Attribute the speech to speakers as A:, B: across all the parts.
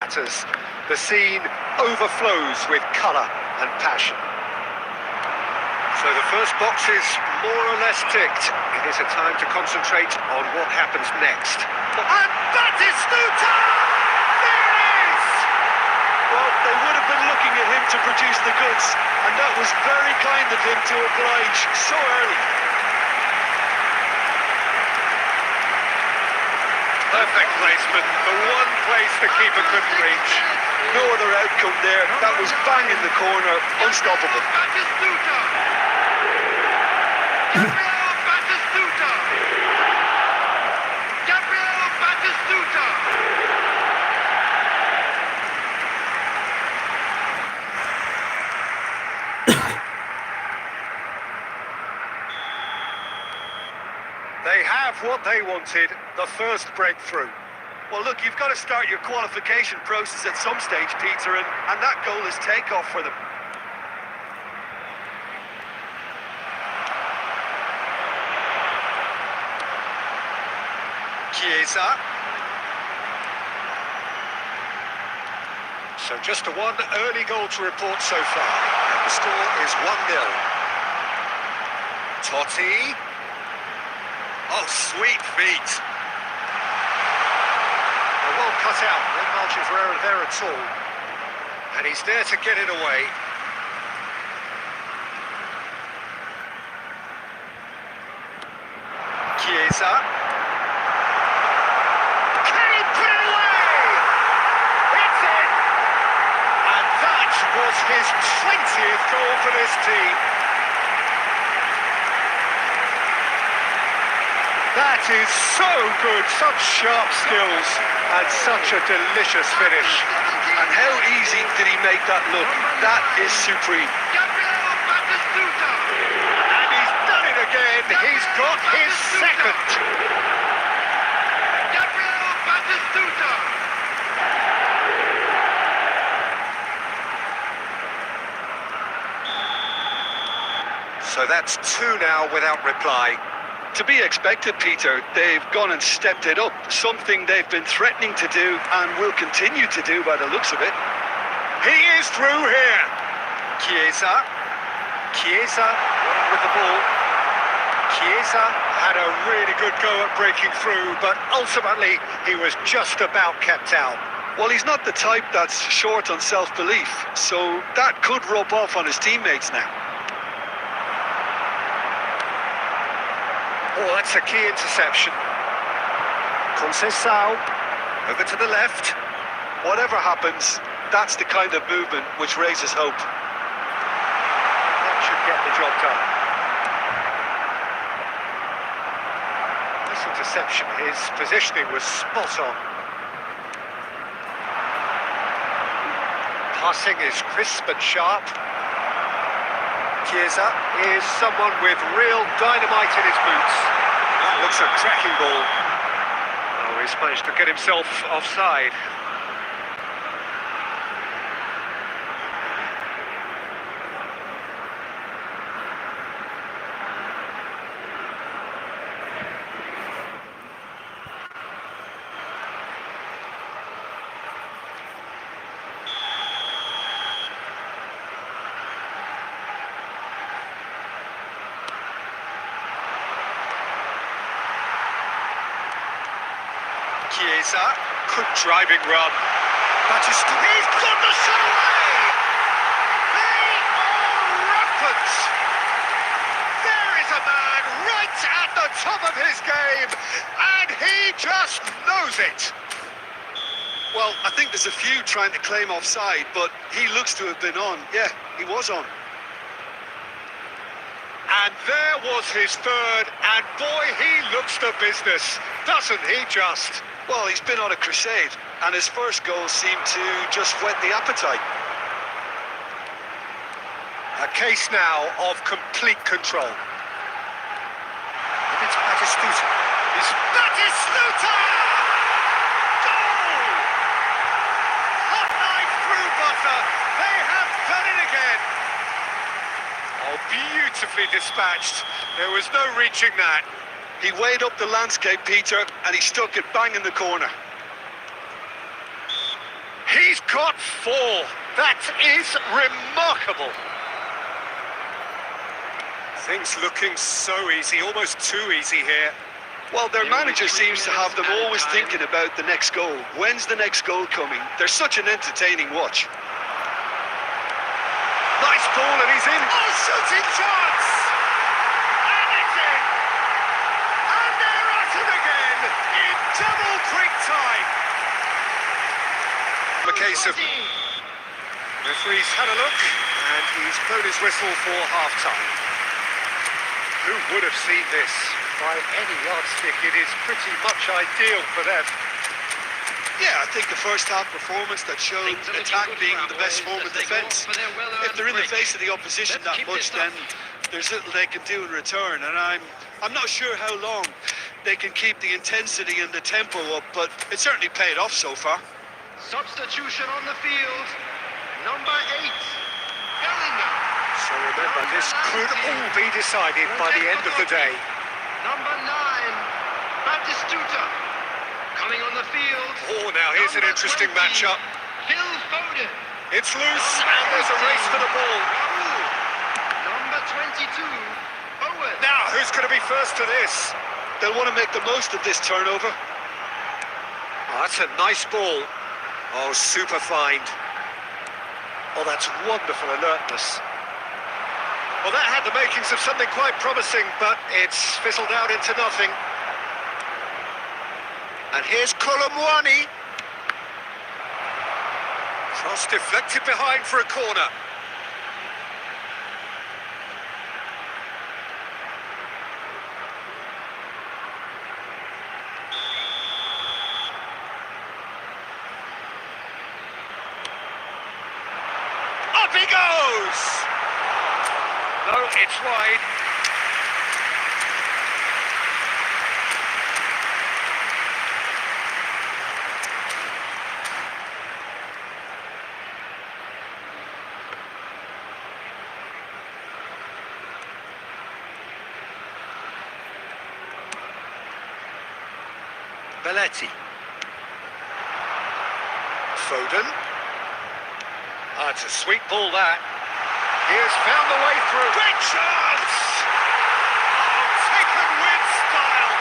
A: matters. The scene overflows with colour and passion. So the first box is more or less ticked. It is a time to concentrate on what happens next. And Batistuta! There it is!
B: Well, they would have been looking at him to produce the goods, and that was very kind of him to oblige so early.
A: Perfect placement, the one place the keeper couldn't reach.
B: No other outcome there. That was bang in the corner, unstoppable.
A: They have what they wanted, the first breakthrough.
B: Well, look, you've got to start your qualification process at some stage, Peter, and that goal is takeoff for them.
A: Chiesa. So just a one early goal to report so far. And the score is 1-0. Totti. Oh, sweet feet. Well cut out, no margin for error there at all. And he's there to get it away. Chiesa. Can he put it away? It's in! And that was his 20th goal for this team. That is so good, such sharp skills and such a delicious finish.
B: And how easy did he make that look? That is supreme.
A: And he's done it again, he's got his second. So that's two now without reply.
B: To be expected, Peter. They've gone and stepped it up, something they've been threatening to do and will continue to do by the looks of it.
A: He is through here. Chiesa. Chiesa with the ball. Chiesa had a really good go at breaking through, but ultimately he was just about kept out.
B: Well, he's not the type that's short on self-belief, so that could rub off on his teammates now.
A: Oh, that's a key interception. Conceição over to the left.
B: Whatever happens, that's the kind of movement which raises hope.
A: That should get the job done. This interception, his positioning was spot on. Passing is crisp and sharp. Chiesa is someone with real dynamite in his boots. That looks a cracking ball. Oh, he's managed to get himself offside. Chiesa, good driving run. Batistuta, he's got the shot away! They are rampant! There is a man right at the top of his game, and he just knows it!
B: Well, I think there's a few trying to claim offside, but he looks to have been on. Yeah, he was on.
A: And there was his third, and boy, he looks the business, doesn't he just?
B: Well, he's been on a crusade, and his first goal seemed to just whet the appetite.
A: A case now of complete control. It's Batistuta. It's Batistuta! Goal! Hot knife through butter. They have done it again. Oh, beautifully dispatched. There was no reaching that.
B: He weighed up the landscape, Peter, and he stuck it bang in the corner.
A: got 4. That is remarkable. Things looking so easy, almost too easy here.
B: Well, their manager seems to have them always thinking about the next goal. When's the next goal coming? They're such an entertaining watch.
A: Nice ball and he's in. Oh, shooting chance! And it's in! And they're at it again in double quick time. A case of... Referee's had a look and he's blown his whistle for half-time. Who would have seen this? By any yardstick, it is pretty much ideal for them.
B: Yeah, I think the first half performance that showed attack being the best form of defence. If they're in the face of the opposition that much, then there's little they can do in return. And I'm not sure how long they can keep the intensity and the tempo up, but it certainly paid off so far.
C: Substitution on the field. Number 8, Bellingham.
A: So remember, this could all be decided by the end of the day.
C: Number 9, Batistuta. Coming on the field.
A: Oh, now here's an interesting matchup.
C: Phil Foden.
A: It's loose, and there's a race for the ball.
C: Raul. Number 22, Owen.
A: Now, who's going to be first to this?
B: They'll want to make the most of this turnover.
A: Oh, that's a nice ball. Oh, super find. Oh, that's wonderful alertness. Well, that had the makings of something quite promising, but it's fizzled out into nothing. And here's Kolomwani. Cross deflected behind for a corner. Up he goes! No, it's wide. Belletti. Foden. Ah, it's a sweet ball, that. He has found the way through. Great chance! Oh, taken with style.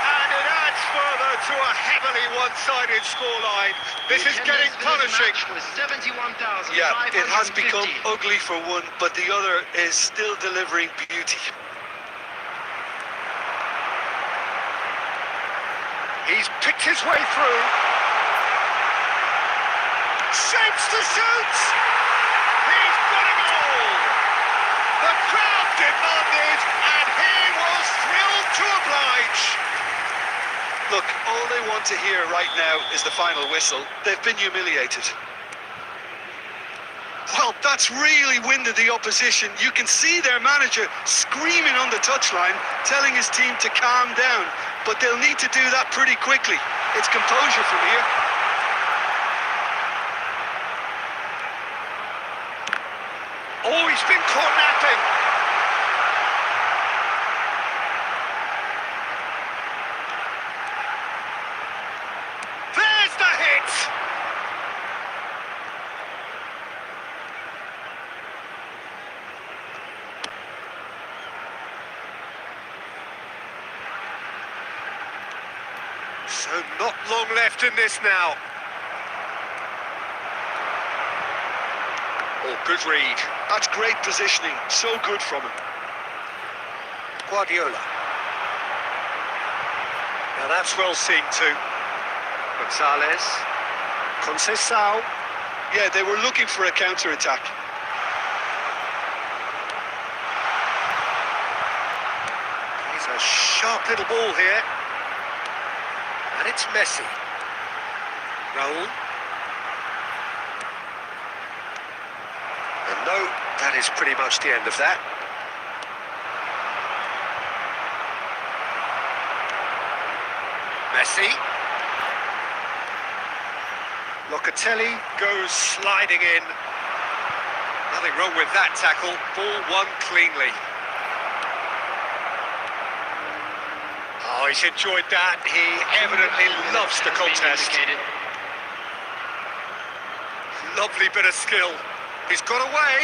A: And it adds further to a heavily one-sided scoreline. This is getting punishing.
B: Yeah, it has become ugly for one, but the other is still delivering beauty.
A: He's picked his way through. Shapes to shoot! He's got a goal! The crowd demanded, and he was thrilled to oblige.
B: Look, all they want to hear right now is the final whistle. They've been humiliated. Well, that's really winded the opposition. You can see their manager screaming on the touchline, telling his team to calm down. But they'll need to do that pretty quickly. It's composure from here.
A: Oh, he's been caught napping. There's the hit. So not long left in this now. Oh, good read.
B: That's great positioning. So good from him.
A: Guardiola. Now that's well seen too. Gonzalez. Conceição.
B: Yeah, they were looking for a counter-attack.
A: He's a sharp little ball here. And it's Messi. Raul. And no, that is pretty much the end of that. Messi. Locatelli goes sliding in. Nothing wrong with that tackle. Ball won cleanly. Oh, he's enjoyed that. He evidently loves the contest. Lovely bit of skill. He's got away.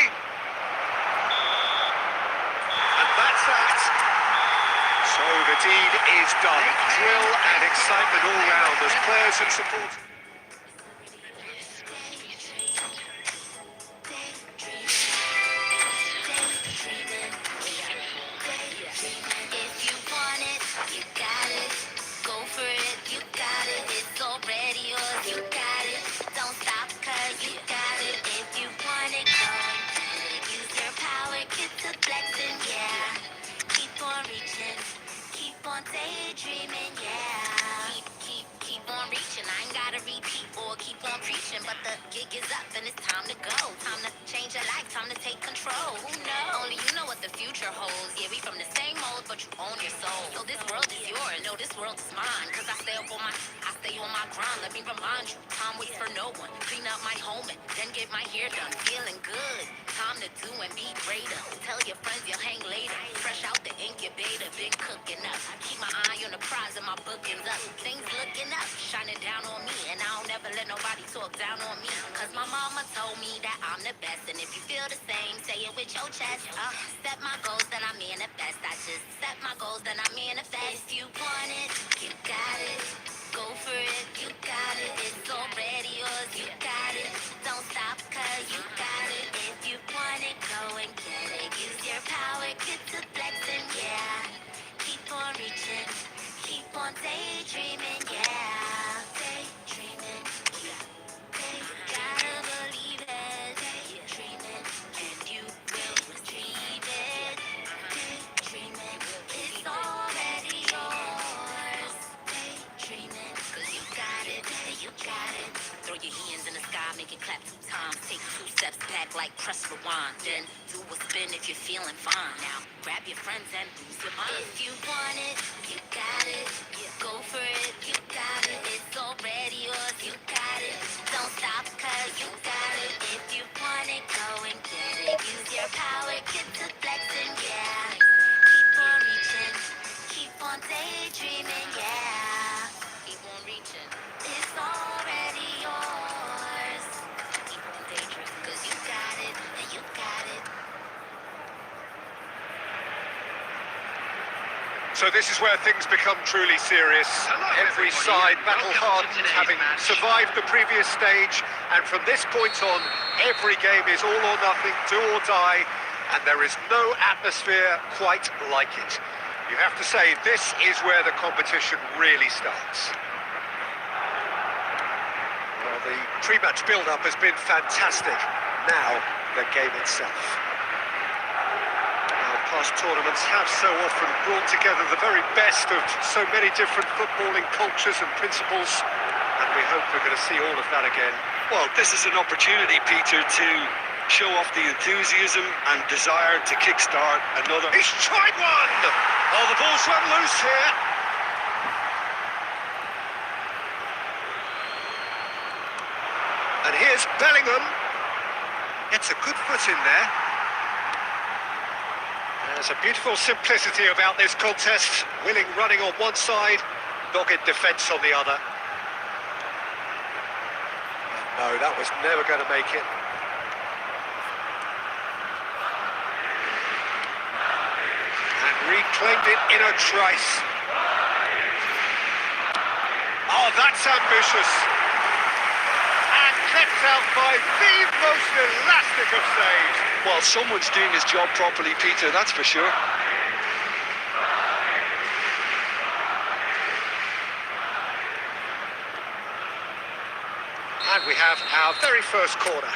A: And that's that. So the deed is done. Thrill and excitement all round as players and supporters.
D: If you want it, you got it. Go for it, you got it. It's already yours, you got it. Don't stop, cause you got it. If you want it, go and get it. Use your power, get to flexing, yeah. Keep on reaching, keep on daydreaming, yeah. Keep on reaching. I ain't gotta repeat or keep on preaching, but the gig is up and it's time to go. Time to change your life, time to take control. Who knows? Only you know what the future holds. Yeah, we from the same mold, but you own your soul. So this world is yours, no, this world is mine. Cause I stay on my grind. Let me remind you, time waits for no one. Clean up my home and then get my hair done. Feeling good, time to do and be greater. Tell your friends you'll hang later. Fresh out the incubator, been cooking up. Keep my eye on the prize and my bookings up. Things looking up, shining down on me. And I don't ever let nobody talk down on me. Cause my mama told me that I'm the best. And if you feel the same, say it with your chest. Set my goals, then I manifest. I just set my goals, then I manifest. If you want it, you got it. Go for it, you got it. It's already yours, you got it. Don't stop, cause you got it. If you want it, go and get it. Use your power, get to flexing, yeah. Keep on reaching, keep on daydreaming, yeah. Daydreaming, yeah. Gotta believe it. Daydreaming, and you will receive it. Daydreaming, it's already yours. Daydreaming, cause you got it, you got it. Throw your hands in the sky, make it clap 2 times. Take 2 steps back like press rewind. Then do a spin if you're feeling fine. Now grab your friends and lose your mind. If you want it, you got it. Go for it, you got it. It's already yours, you got it. Don't stop, cause you got it. If you want it, go and get it. Use your power, get to flexing, yeah. Keep on reaching, keep on daydreaming, yeah. Keep on reaching. It's already yours. Keep on daydreaming, cause you got it, and you got it.
A: So this is where things become truly serious. Every side battle-hardened, having survived the previous stage, and from this point on, every game is all or nothing, do or die, and there is no atmosphere quite like it. You have to say, this is where the competition really starts. Well, the pre-match build-up has been fantastic. Now, the game itself. Past tournaments have so often brought together the very best of so many different footballing cultures and principles, and we hope we're going to see all of that again.
B: Well, this is an opportunity, Peter, to show off the enthusiasm and desire to kickstart another.
A: He's tried one! Oh, the ball's run loose here. And here's Bellingham. Gets a good foot in there. There's a beautiful simplicity about this contest. Willing running on one side, dogged defence on the other. No, that was never going to make it. And reclaimed it in a trice. Oh, that's ambitious. And kept out by the most elastic of saves.
B: Well, someone's doing his job properly, Peter, that's for sure.
A: And we have our very first corner.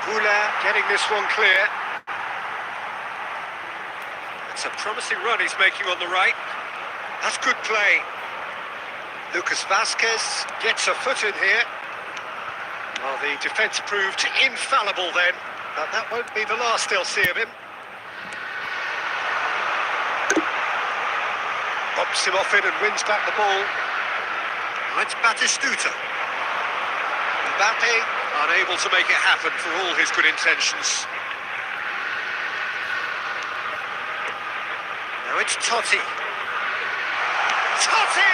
A: Poulain getting this one clear. It's a promising run he's making on the right. That's good play. Lucas Vasquez gets a foot in here. Well, the defence proved infallible then, but that won't be the last they'll see of him. Bumps him off it and wins back the ball. Now it's Batistuta. Mbappe unable to make it happen for all his good intentions. Now it's Totti. Totti!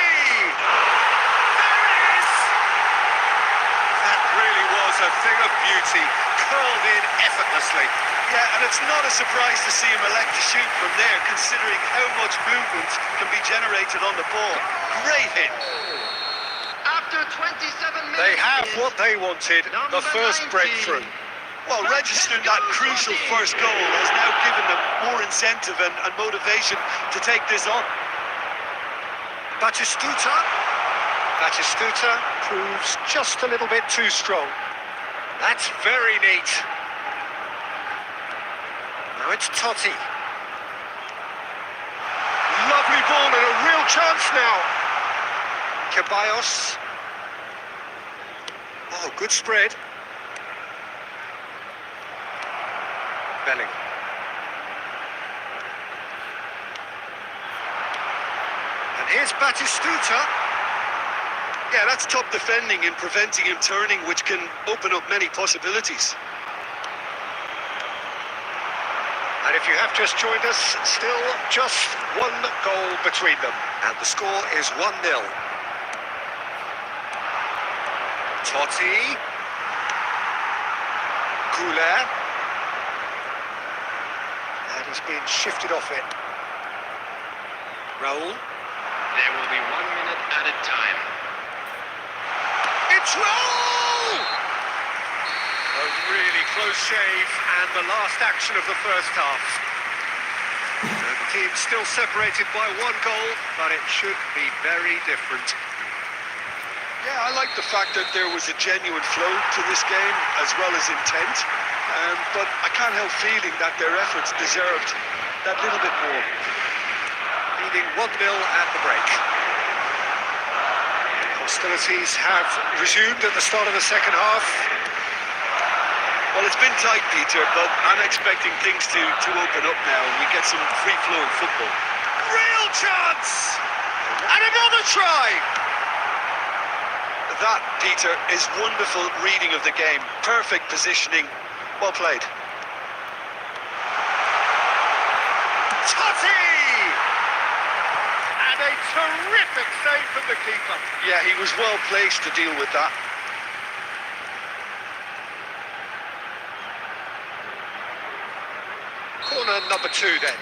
A: a thing of beauty, curled in effortlessly.
B: Yeah, and it's not a surprise to see him elect to shoot from there, considering how much movement can be generated on the ball. Great hit.
C: After 27 minutes.
A: They have what they wanted, the
C: Number
A: first
C: 19.
A: breakthrough.
B: Well, registering that crucial first goal has now given them more incentive and motivation to take this on.
A: Batistuta proves just a little bit too strong. That's very neat. Now it's Totti. Lovely ball and a real chance now. Ceballos. Oh, good spread. Belling. And here's Batistuta.
B: Yeah, that's top defending and preventing him turning, which can open up many possibilities.
A: And if you have just joined us, still just one goal between them. And the score is 1-0. Totti. Goulet. And he's been shifted off it. Raul.
C: There will be 1 minute added time.
A: It's Raul! A really close shave and the last action of the first half. And the team still separated by one goal, but it should be very different.
B: Yeah, I like the fact that there was a genuine flow to this game as well as intent, but I can't help feeling that their efforts deserved that little bit more.
A: Leading 1-0 at the break. Hostilities have resumed at the start of the second half.
B: Well, it's been tight, Peter, but I'm expecting things to open up now and we get some free-flowing football.
A: Real chance! And another try!
B: That, Peter, is wonderful reading of the game. Perfect positioning. Well played.
A: Totti! And a terrific save from the keeper.
B: Yeah, he was well placed to deal with that.
A: Corner number 2 then.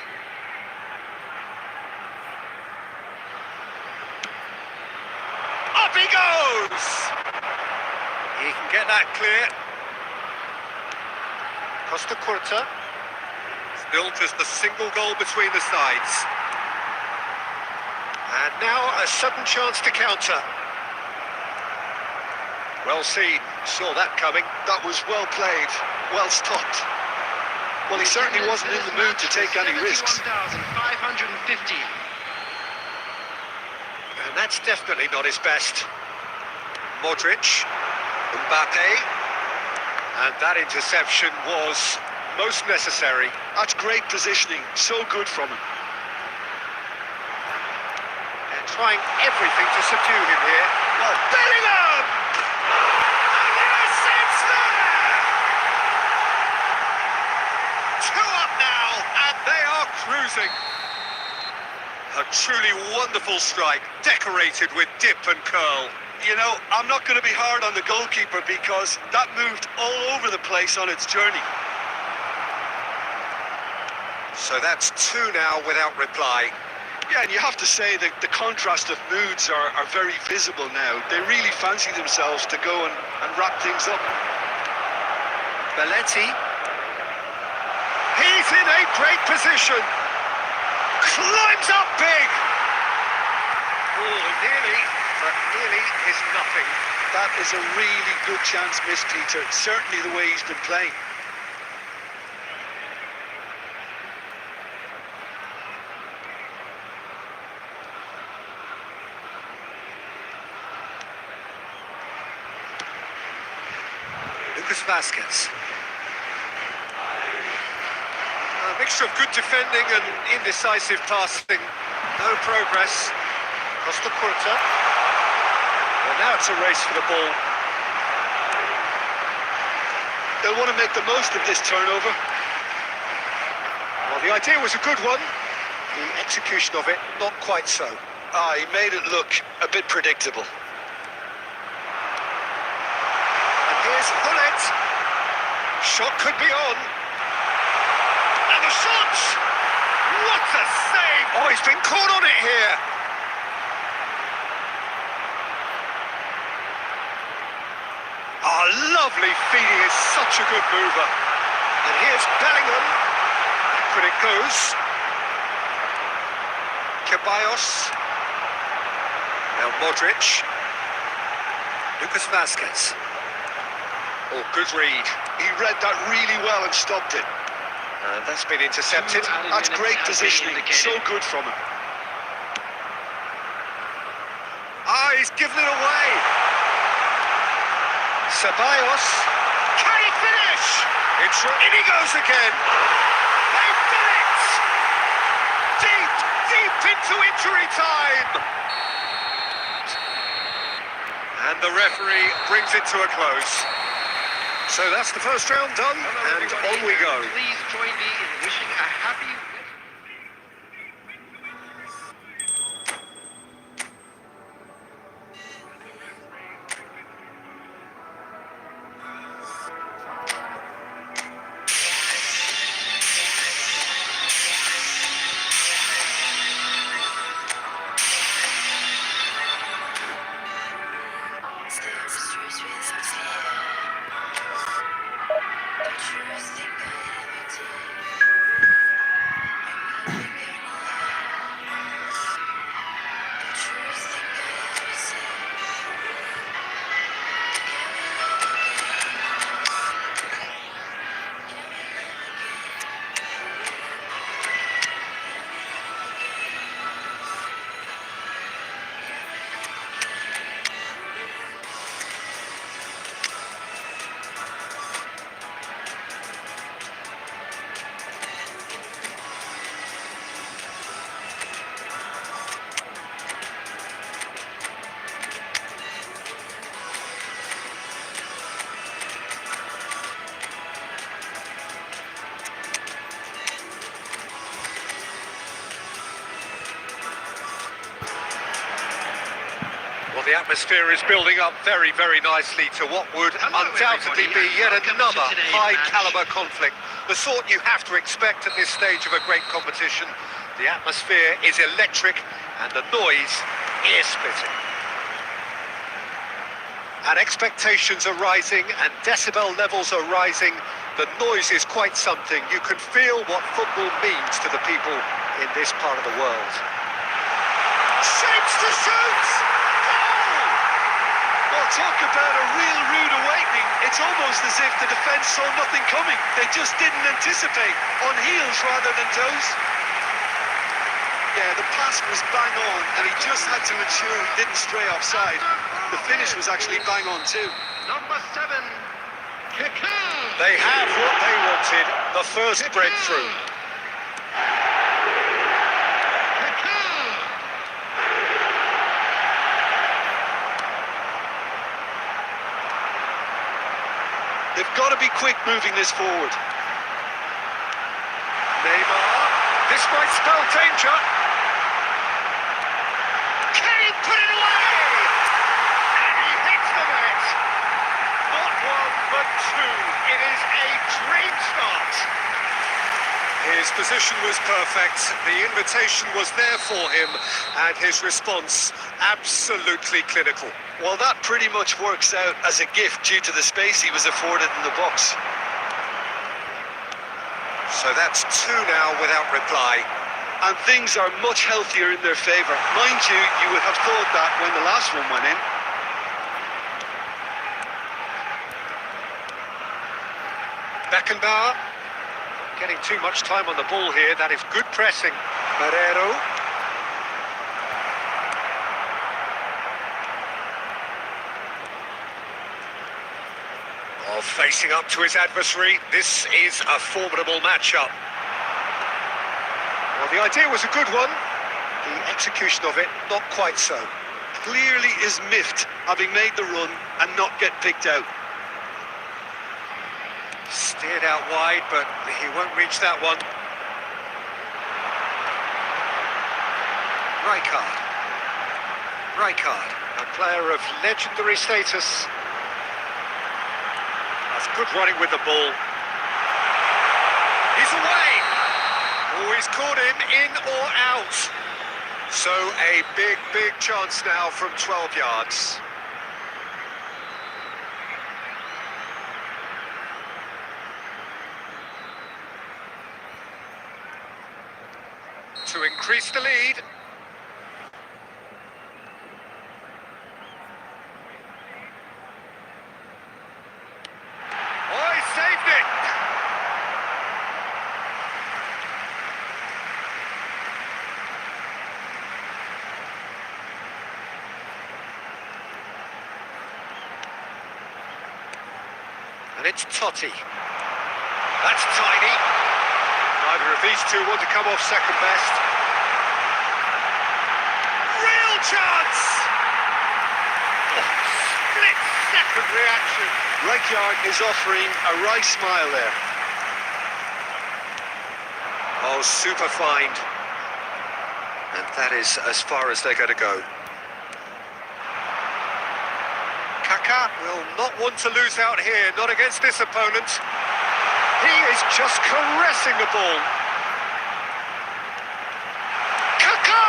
A: Up he goes! He can get that clear. Costa Curta. Still just a single goal between the sides. And now a sudden chance to counter. Well seen, saw that coming.
B: That was well played, well stopped. Well, he certainly wasn't in the mood to take any risks.
C: 71,550.
A: And that's definitely not his best. Modric, Mbappe, and that interception was most necessary.
B: That's great positioning, so good from him.
A: And trying everything to subdue him here. Well, Bellingham! And the assist there! 2 up now, and they are cruising. A truly wonderful strike, decorated with dip and curl.
B: You know, I'm not going to be hard on the goalkeeper because that moved all over the place on its journey.
A: So that's 2 now without reply.
B: Yeah, and you have to say that the contrast of moods are very visible now. They really fancy themselves to go and wrap things up.
A: Belletti. He's in a great position. Climbs up big. Oh, nearly, but nearly is nothing.
B: That is a really good chance missed, Peter. Certainly the way he's been playing.
A: Lucas Vazquez. A mixture of good defending and indecisive passing. No progress. Costa Curta. Well, now it's a race for the ball.
B: They'll want to make the most of this turnover.
A: Well, the idea was a good one. The execution of it, not quite so.
B: He made it look a bit predictable.
A: And Here's Hullet. Shot could be on. And the shots! What a save! Oh, he's been caught on it here. Oh, lovely feet. He is such a good mover. And here's Bellingham. Back it goes. Ceballos. Now Modric. Lucas Vazquez. Oh, good read.
B: He read that really well and stopped it.
A: And that's been intercepted.
B: That's great positioning. So good from him.
A: Ah, he's given it away. Ceballos. Can he finish? In he goes again. They've done it! Deep, deep into injury time. And the referee brings it to a close. So that's the first round done, and on we go.
C: Please join me in wishing a happy...
A: Well, the atmosphere is building up very, very nicely to what would undoubtedly be yet another high-caliber conflict. The sort you have to expect at this stage of a great competition. The atmosphere is electric and the noise ear-splitting. And expectations are rising and decibel levels are rising. The noise is quite something. You can feel what football means to the people in this part of the world.
B: Shapes to shoot! Well, talk about a real rude awakening. It's almost as if the defence saw nothing coming. They just didn't anticipate. On heels rather than toes. Yeah, the pass was bang on, and he just had to ensure he didn't stray offside. The finish was actually bang on too.
C: Number 7, Kaká.
A: They have what they wanted, the first breakthrough.
B: They've got to be quick moving this forward.
A: Neymar, this might spell danger. Can he put it away? And he hits the net. Not one, but two. It is a dream start. His position was perfect. The invitation was there for him, and his response absolutely clinical.
B: Well, that pretty much works out as a gift due to the space he was afforded in the box.
A: So that's two now without reply.
B: And things are much healthier in their favour. Mind you, you would have thought that when the last one went in.
A: Beckenbauer getting too much time on the ball here. That is good pressing. Marrero. Oh, facing up to his adversary. This is a formidable matchup. Well, the idea was a good one. The execution of it, not quite so.
B: Clearly is miffed, having made the run and not get picked out.
A: Steered out wide, but he won't reach that one. Rijkaard, a player of legendary status. That's good running with the ball. He's away. Oh, he's caught him in or out. So a big chance now from 12 yards. To increase the lead. Oh, he saved it! And it's Totti. That's tiny. Neither of these two want to come off second best. Real chance! Oh, split-second reaction.
B: Rijkaard is offering a wry smile there.
A: Oh, super find. And that is as far as they're going to go. Kaka will not want to lose out here, not against this opponent. He is just caressing the ball. Kaka!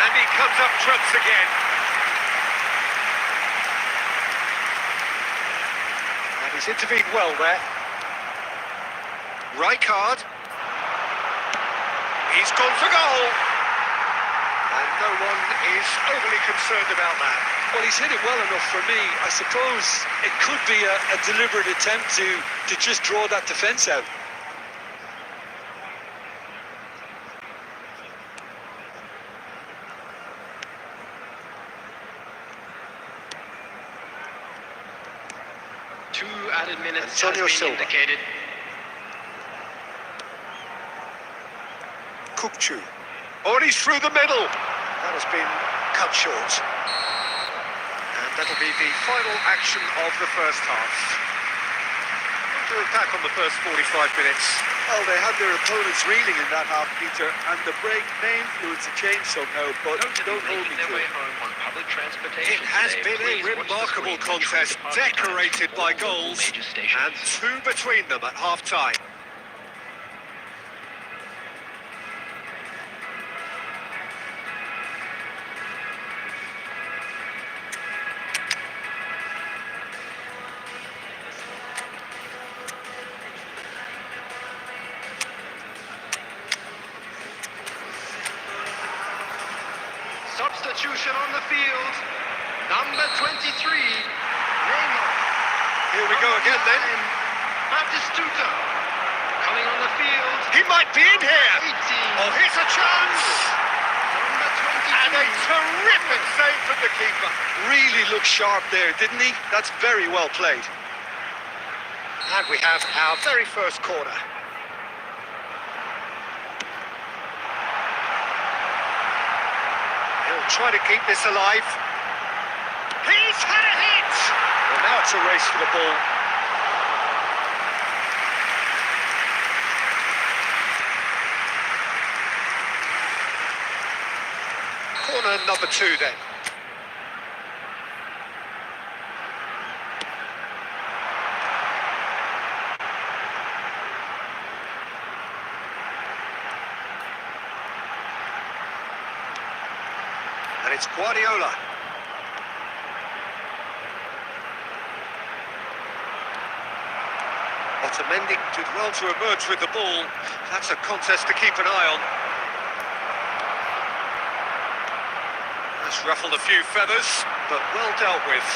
A: And he comes up trumps again. And he's intervened well there. Rijkaard. He's gone for goal. And no one is overly concerned about that.
B: Well, he's hit it well enough for me. I suppose it could be a deliberate attempt to just draw that defence out.
C: Two added minutes
A: Antonio
C: has been
A: Silva.
C: indicated.
A: Kukçu. Oh, and he's through the middle. That has been cut short. And that'll be the final action of the first half. To look back on the first 45 minutes.
B: Well, they had their opponents reeling in that half, Peter, and the break may influence a change somehow, but don't hold me
C: Making their
B: to
C: way
B: it.
C: home on public transportation
A: It has
C: today.
A: been a
C: Please watch the
A: remarkable
C: screen when
A: contest,
C: train departing
A: decorated by
C: all
A: goals,
C: major stations.
A: and two between them at half-time.
C: Substitution on the field. Number 23, Neymar.
A: Here we go again then.
C: Batistuta coming on the field.
A: He might be in here.
C: 18.
A: Oh, here's a chance.
C: Number
A: And a
C: 22.
A: terrific save from the keeper.
B: Really looked sharp there, didn't he? That's very well played.
A: And we have our very first corner. He'll try to keep this alive. He's had a hit! Well, now it's a race for the ball. Corner number 2 then. And it's Guardiola. Otamendi did well to emerge with the ball. That's a contest to keep an eye on. That's ruffled a few feathers, but well dealt with.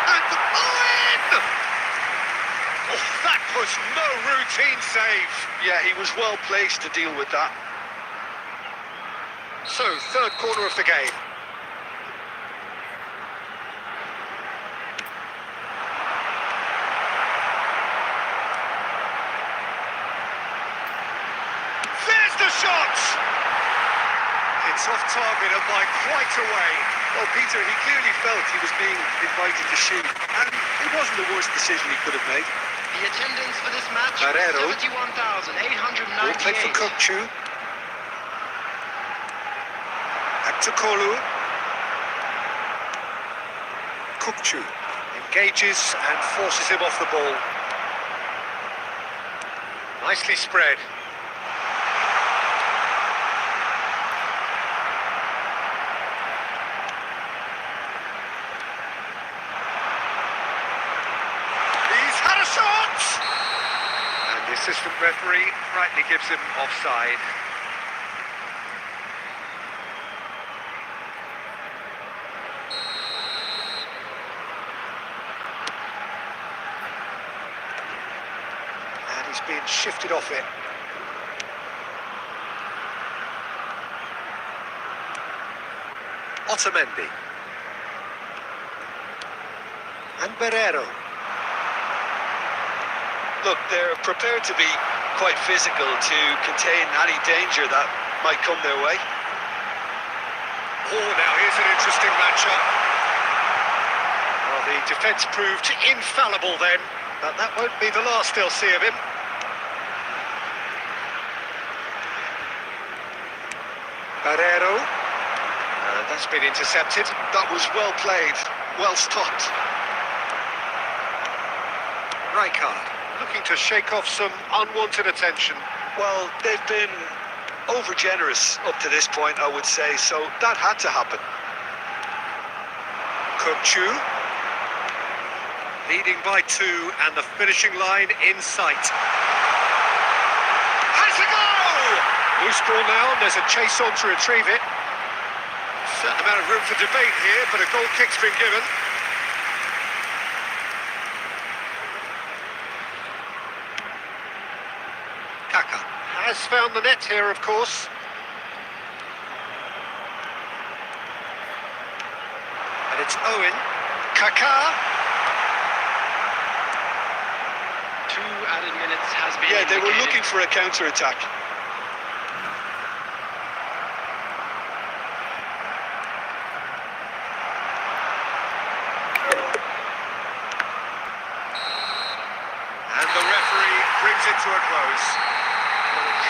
A: And in! Oh, that was no routine save.
B: Yeah, he was well placed to deal with that.
A: So, third corner of the game. There's the shot! It's off target and by quite a way.
B: Well, Peter, he clearly felt he was being invited to shoot, and it wasn't the worst decision he could have made.
C: The attendance for this match
B: Barrero.
C: was 71,898.
B: Ball played for Kukçu. Back to Kolu.
A: Kukçu engages and forces him off the ball. Nicely spread. He's had a shot! And the assistant referee rightly gives him offside. And he's been shifted off it. Otamendi. And Barrero.
B: Look, they're prepared to be quite physical to contain any danger that might come their way.
A: Oh, now here's an interesting matchup. Well, the defence proved infallible then, but that won't be the last they'll see of him. Barrero. That's been intercepted.
B: That was well played, well stopped.
A: Rijkaard looking to shake off some unwanted attention.
B: Well, they've been over-generous up to this point, I would say, so that had to happen.
A: Kukçu leading by 2 and the finishing line in sight. Has a goal! Loose ball now, and there's a chase on to retrieve it. Certain amount of room for debate here, but a goal kick's been given. Kaka has found the net here, of course. And it's Owen. Kaka.
C: 2 added minutes has been
B: Yeah, they were
C: indicated.
B: looking for a counter-attack.
A: And the referee brings it to a close.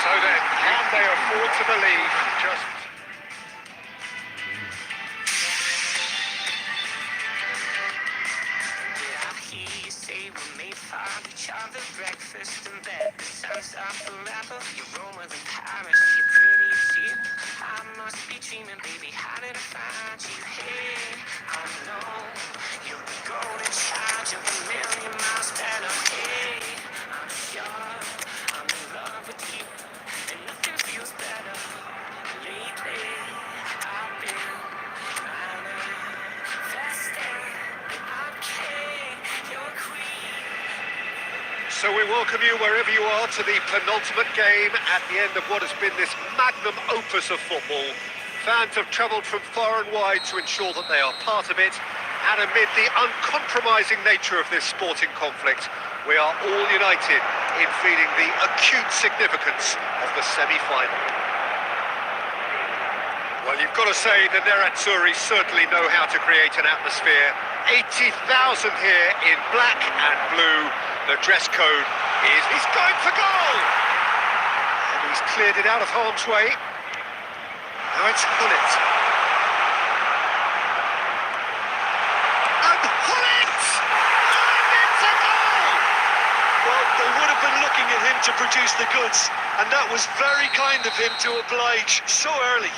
A: So then, can they afford to believe just...
E: I hear you say we made for each other, breakfast in bed, the sun's up forever. You're Roma than Paris, you're pretty as you. I must be dreaming, baby, how did I find you? Hey, I know you're the golden child, you're a million miles better. Hey, I'm sure I'm in love with you, and nothing feels better. Lately, I've been manifesting.
A: So we welcome you wherever you are to the penultimate game at the end of what has been this magnum opus of football. Fans have travelled from far and wide to ensure that they are part of it, and amid the uncompromising nature of this sporting conflict, we are all united in feeling the acute significance of the semi-final. Well, you've got to say the Nerazzurri certainly know how to create an atmosphere. 80,000 here in black and blue. The dress code is... He's going for goal! And he's cleared it out of harm's way. Now it's Hullet. And Hullet! And it's a goal!
B: Well, they would have been looking at him to produce the goods, and that was very kind of him to oblige so early.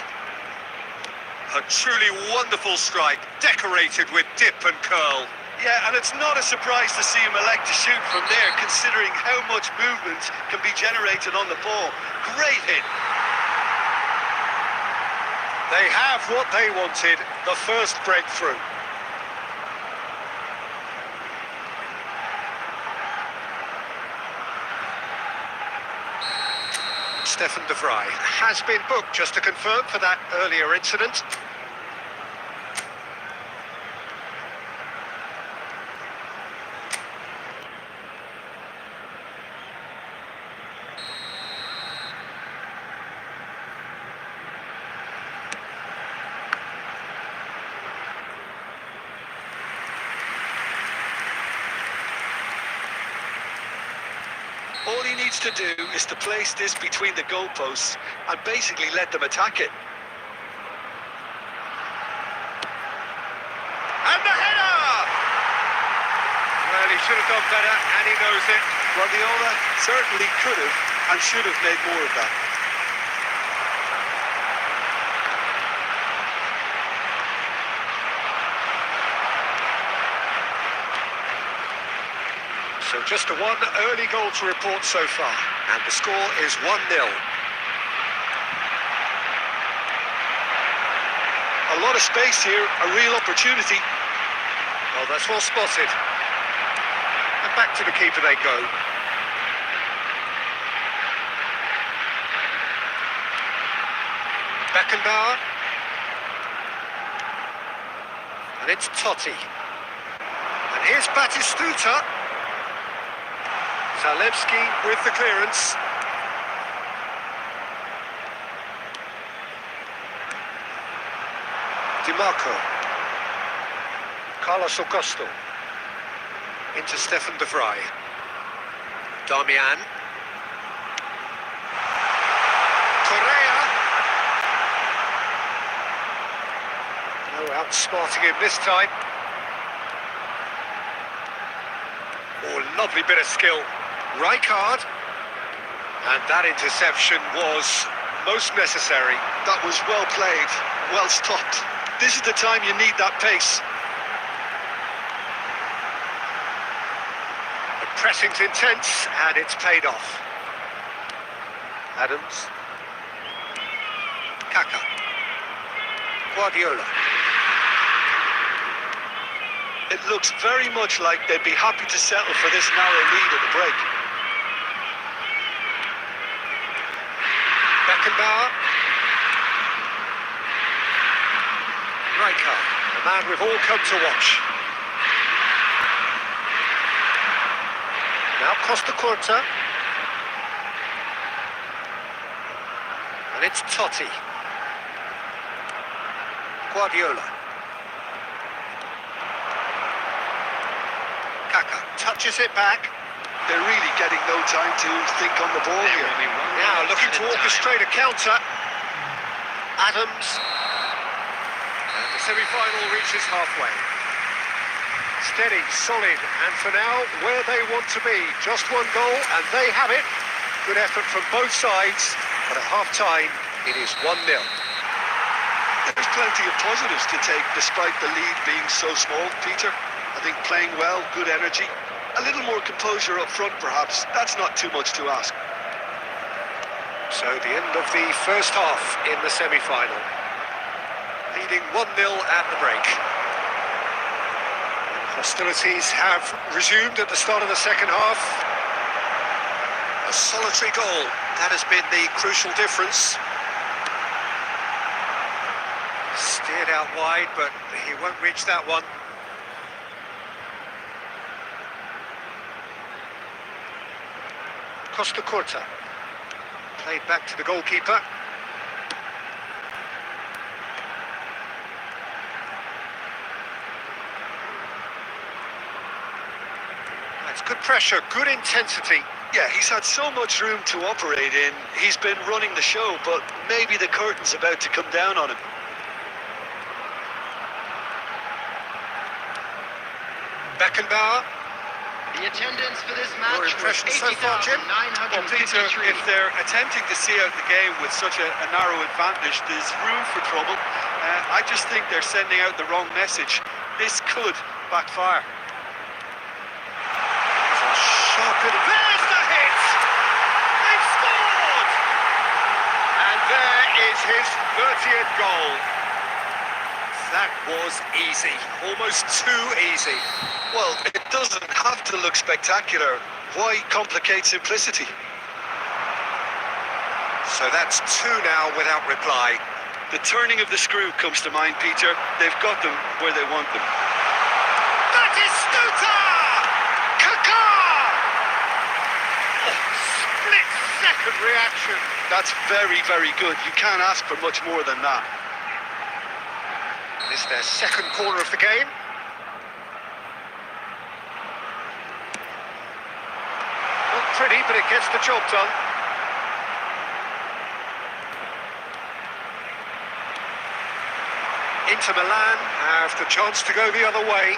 A: A truly wonderful strike, decorated with dip and curl.
B: Yeah, and it's not a surprise to see him elect to shoot from there, considering how much movement can be generated on the ball. Great hit.
A: They have what they wanted, the first breakthrough. Stefan de Vrij has been booked, just to confirm, for that earlier incident.
B: All he needs to do is to place this between the goalposts and basically let them attack it.
A: And the header! he should have done better, and he knows it.
B: Guardiola certainly could have and should have made more of that.
A: So just one early goal to report so far, and the score is 1-0.
B: A lot of space here, a real opportunity.
A: Well, that's well spotted. And back to the keeper they go. Beckenbauer. And it's Totti. And here's Batistuta. Zalewski with the clearance. Di Marco. Carlos Augusto. Into Stefan de Vrij. Darmian. Correa. No outsmarting him this time. Oh, lovely bit of skill. Rijkaard. And that interception was most necessary.
B: That was well played, well stopped. This is the time you need that pace.
A: The pressing's intense, and it's paid off. Adams. Kaka. Guardiola.
B: It looks very much like they'd be happy to settle for this narrow lead at the break.
A: Beckenbauer. Rijkaard, the man we've all come to watch. Now Costa Curta. And it's Totti. Guardiola. Kaka touches it back.
B: They're really getting no time to think on the ball here.
A: Now looking to orchestrate a counter. Adams. And the semi-final reaches halfway. Steady, solid, and for now, where they want to be. Just one goal, and they have it. Good effort from both sides, but at half-time, it is 1-0.
B: There's plenty of positives to take despite the lead being so small, Peter. I think playing well, good energy. A little more composure up front, perhaps. That's not too much to ask.
A: So the end of the first half in the semi-final. Leading 1-0 at the break. Hostilities have resumed at the start of the second half. A solitary goal. That has been the crucial difference. Steered out wide, but he won't reach that one. Costa Curta. Played back to the goalkeeper. That's good pressure, good intensity.
B: Yeah, he's had so much room to operate in. He's been running the show, but maybe the curtain's about to come down on him.
A: Beckenbauer.
C: The attendance for this match was
A: impressions so far, Jim?
C: 80,953.
B: Well, Peter, if they're attempting to see out the game with such a narrow advantage, there's room for trouble. I just think they're sending out the wrong message. This could backfire.
A: There's the hit! They've scored! And there is his 30th goal. That was easy, almost too easy.
B: Well, it doesn't have to look spectacular. Why complicate simplicity?
A: So that's two now without reply.
B: The turning of the screw comes to mind, Peter. They've got them where they want them.
A: Batistuta! Kaka! Oh, split-second reaction.
B: That's very, very good. You can't ask for much more than that.
A: This is their second corner of the game. Not pretty, but it gets the job done. Inter Milan have the chance to go the other way.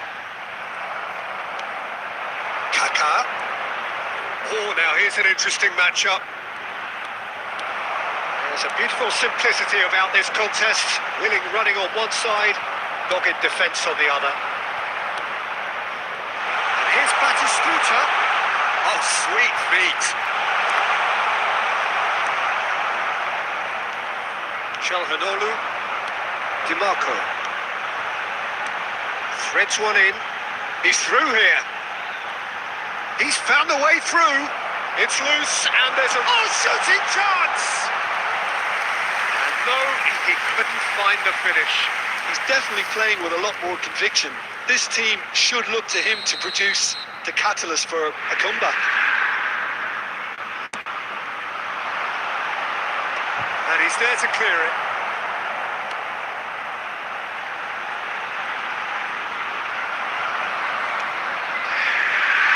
A: Oh, now here's an interesting matchup. There's a beautiful simplicity about this contest. Willing running on one side, dogged defence on the other. And here's Batistuta. Oh, sweet feet. Chalhanoglu. DiMarco. Threads one in. He's through here. He's found the way through. It's loose, and there's a shooting chance! And no, he couldn't find the finish.
B: He's definitely playing with a lot more conviction. This team should look to him to produce the catalyst for a comeback.
A: And he's there to clear it.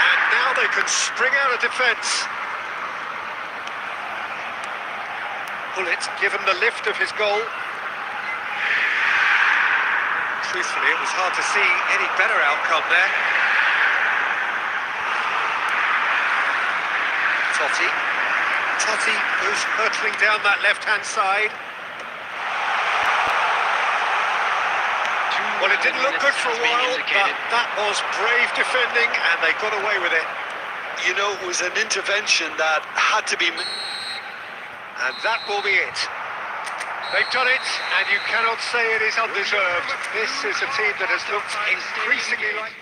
A: And now they can spring out of defence. Bullet given the lift of his goal. Truthfully, it was hard to see any better outcome there. Totti goes hurtling down that left-hand side. Well, it didn't look good for a while, but that was brave defending, and they got away with it.
B: You know, it was an intervention that had to be...
A: And that will be it. They've done it, and you cannot say it is undeserved. This is a team that has looked increasingly like...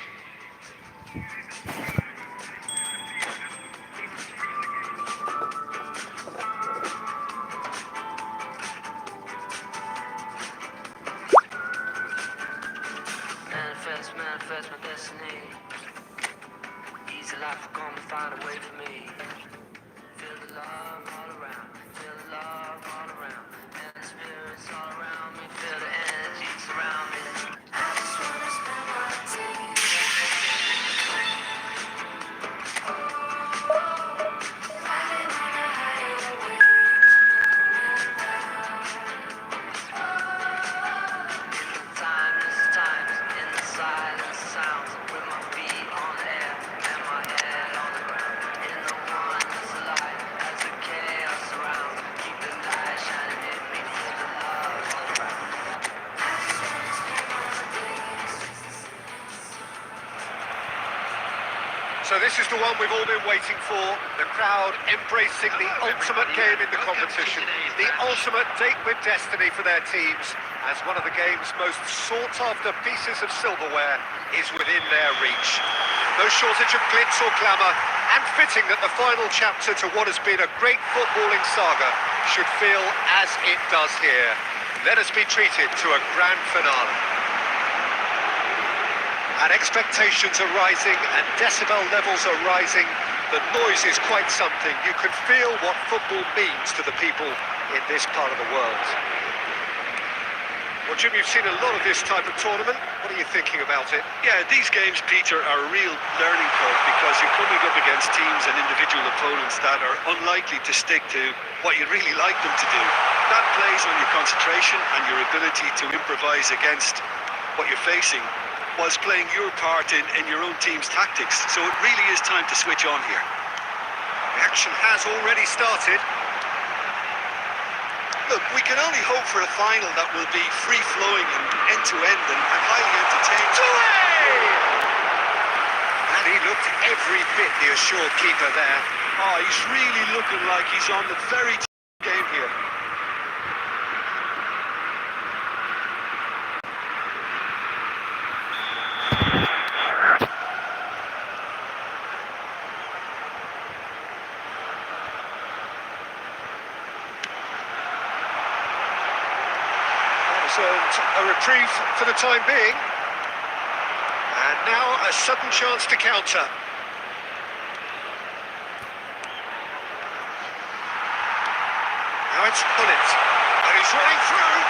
E: Manifest my destiny. Easy life will come and find a way for me. Feel the love all around, feel the love all around, and the spirits all around me, feel the energy surround me. I just wanna spend my day. Riding on a highway. In the timeless times, in the silent sounds, with my feet on the air and my head on the ground. In the oneness of life, as the chaos surrounds, keep the light shining in me, feel the love all around.
A: So this is the one we've all been waiting for. The crowd embracing the ultimate game in the competition. The ultimate date with destiny for their teams, as one of the game's most sought-after pieces of silverware is within their reach. No shortage of glitz or glamour, and fitting that the final chapter to what has been a great footballing saga should feel as it does here. Let us be treated to a grand finale. And expectations are rising, and decibel levels are rising. The noise is quite something. You can feel what football means to the people in this part of the world. Well, Jim, you've seen a lot of this type of tournament. What are you thinking about it?
B: Yeah, these games, Peter, are a real learning curve because you're coming up against teams and individual opponents that are unlikely to stick to what you'd really like them to do. That plays on your concentration and your ability to improvise against what you're facing, whilst playing your part in your own team's tactics. So it really is time to switch on here.
A: The action has already started.
B: Look, we can only hope for a final that will be free-flowing and end-to-end and highly entertaining.
A: And he looked every bit the assured keeper there.
B: Oh, he's really looking like he's on the very game here.
A: A reprieve for the time being. And now a sudden chance to counter. Now it's Bullet. And he's running through.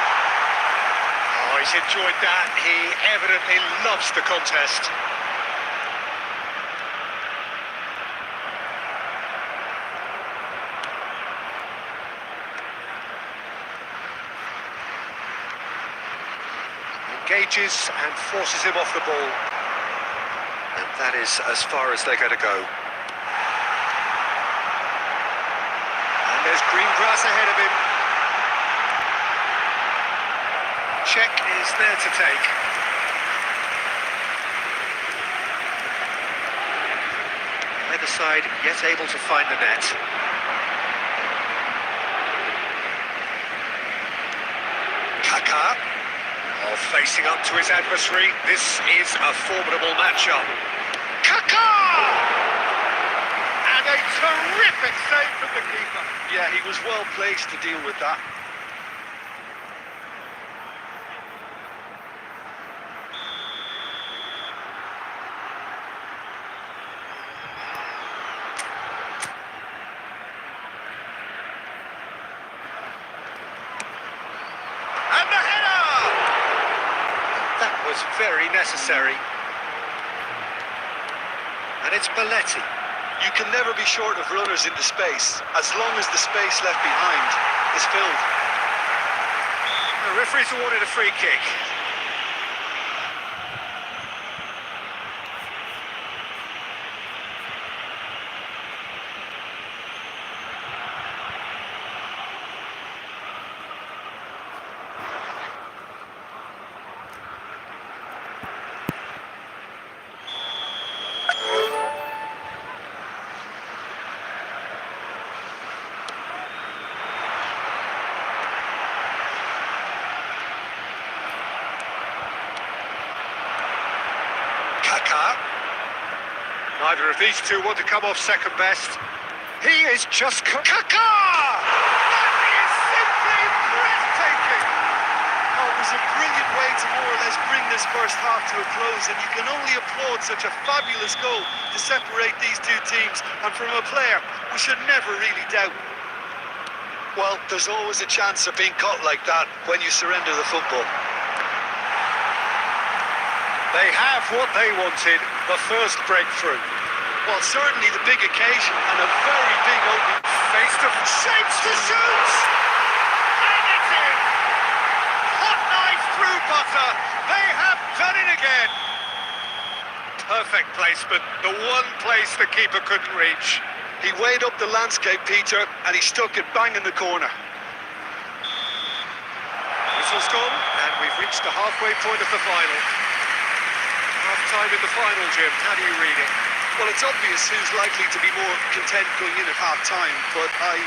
A: Oh, he's enjoyed that. He evidently loves the contest. Engages and forces him off the ball. And that is as far as they're going to go. There's green grass ahead of him. Check is there to take. Either side yet able to find the net. Kaka, facing up to his adversary. This is a formidable matchup. Kaka! And a terrific save from the keeper.
B: Yeah, he was well placed to deal with that.
A: And the header! That was very necessary. And it's Balletti.
B: You can never be short of runners into space, as long as the space left behind is filled.
A: The referee's awarded a free kick. Kaka. Neither of these two want to come off second best. He is just Kaka! That is simply breathtaking!
B: Oh, it was a brilliant way to more or less bring this first half to a close, and you can only applaud such a fabulous goal to separate these two teams, and from a player we should never really doubt. Well, there's always a chance of being caught like that when you surrender the football.
A: They have what they wanted, the first breakthrough.
B: Well, certainly the big occasion and a very big opening.
A: Face to shapes to shoot! And it's in! Hot knife through butter! They have done it again! Perfect placement, the one place the keeper couldn't reach.
B: He weighed up the landscape, Peter, and he stuck it bang in the corner.
A: Whistle's gone, and we've reached the halfway point of the final. Half-time in the final, Jim. How do you read it?
B: Well, it's obvious who's likely to be more content going in at half-time, but I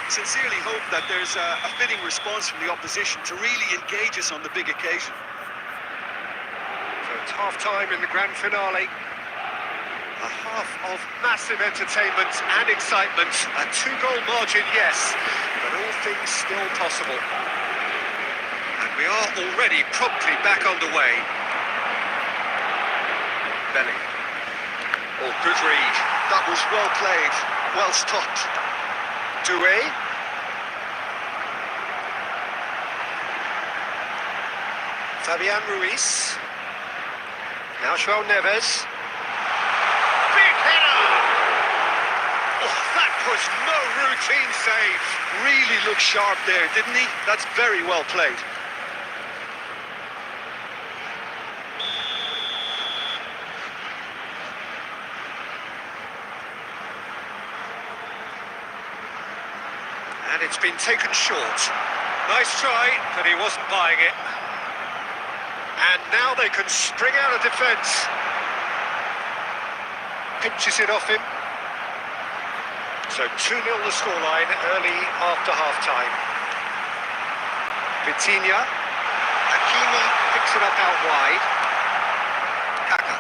B: sincerely hope that there's a fitting response from the opposition to really engage us on the big occasion.
A: So it's half-time in the grand finale. A half of massive entertainment and excitement. A two-goal margin, yes, but all things still possible. And we are already promptly back underway. Belly. Oh, good read.
B: That was well played, well stopped.
A: Doué. Fabian Ruiz. Now João Neves. Big header! Oh, that was no routine save.
B: Really looked sharp there, didn't he? That's very well played.
A: And it's been taken short. Nice try, but he wasn't buying it. And now they can spring out of defence. Pinches it off him. So 2-0 the scoreline early after half-time. Vitinha. Hakimi picks it up out wide. Kaka.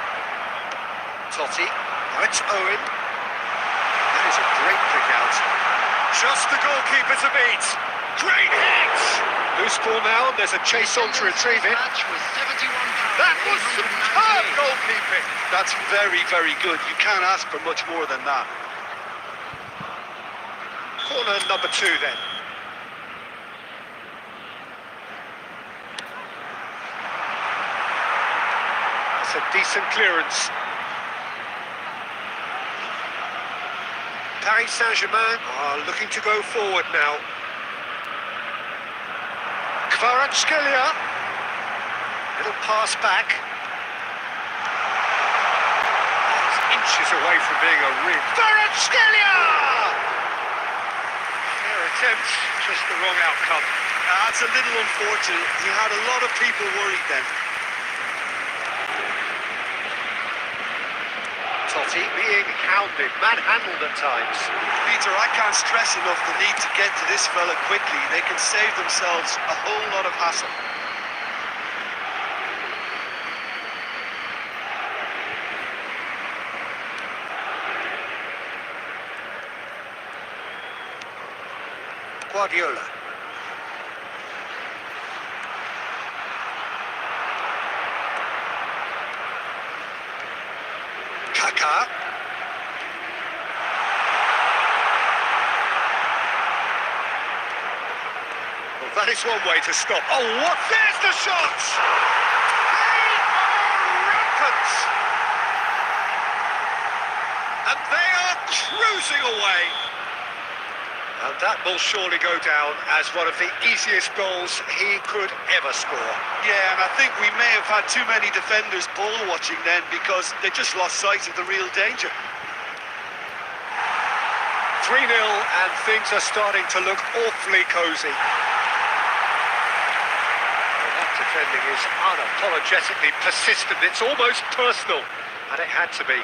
A: Totti. Now it's Owen. That is a great pick out. Just the goalkeeper to beat. Great hit! Loose ball now, and there's a chase on to retrieve it. That was superb goalkeeping!
B: That's very, very good. You can't ask for much more than that.
A: Corner number 2 then. That's a decent clearance. Paris Saint-Germain are looking to go forward now. Kvaratskhelia. Little pass back. It's inches away from being a rig. Kvaratskhelia! There it attempt, just the wrong outcome.
B: That's a little unfortunate. He had a lot of people worried then.
A: Totti being hounded, manhandled at times.
B: Peter, I can't stress enough the need to get to this fella quickly. They can save themselves a whole lot of hassle.
A: Guardiola. Kaká. Well, that is one way to stop. Oh, what?
B: There's the shot! They are rampant! And they are cruising away.
A: And that will surely go down as one of the easiest goals he could ever score.
B: Yeah, and I think we may have had too many defenders ball watching then because they just lost sight of the real danger.
A: 3-0 and things are starting to look awfully cosy. Well, that defending is unapologetically persistent. It's almost personal, and it had to be.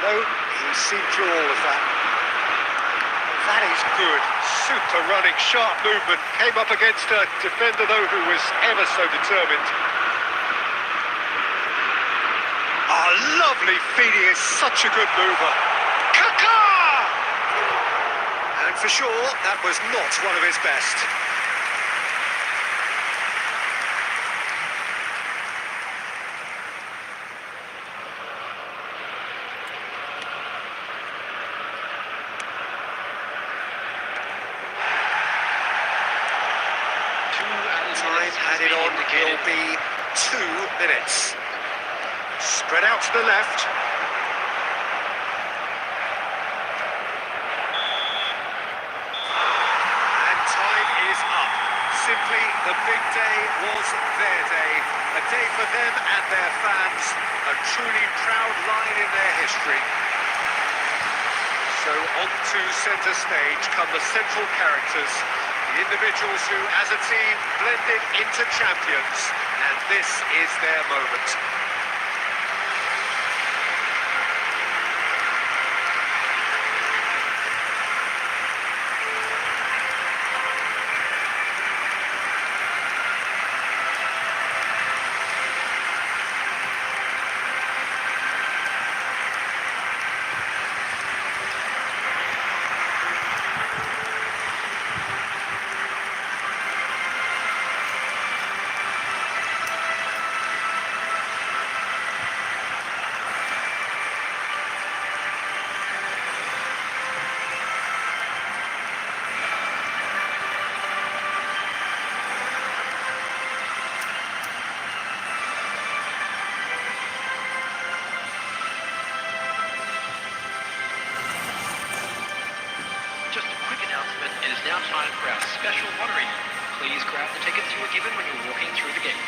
A: No, he's seen through all of that. That is good. Super running, sharp movement. Came up against a defender, though, who was ever so determined. Ah, lovely feed. He is such a good mover. Kaká! And for sure, that was not one of his best. Time added on will be 2 minutes. Spread out to the left. And time is up. Simply, the big day was their day. A day for them and their fans. A truly proud line in their history. So on to centre stage come the central characters. The individuals who, as a team, blended into champions. And this is their moment.
F: Just a quick announcement, it is now time for our special lottery. Please grab the tickets you were given when you were walking through the gates.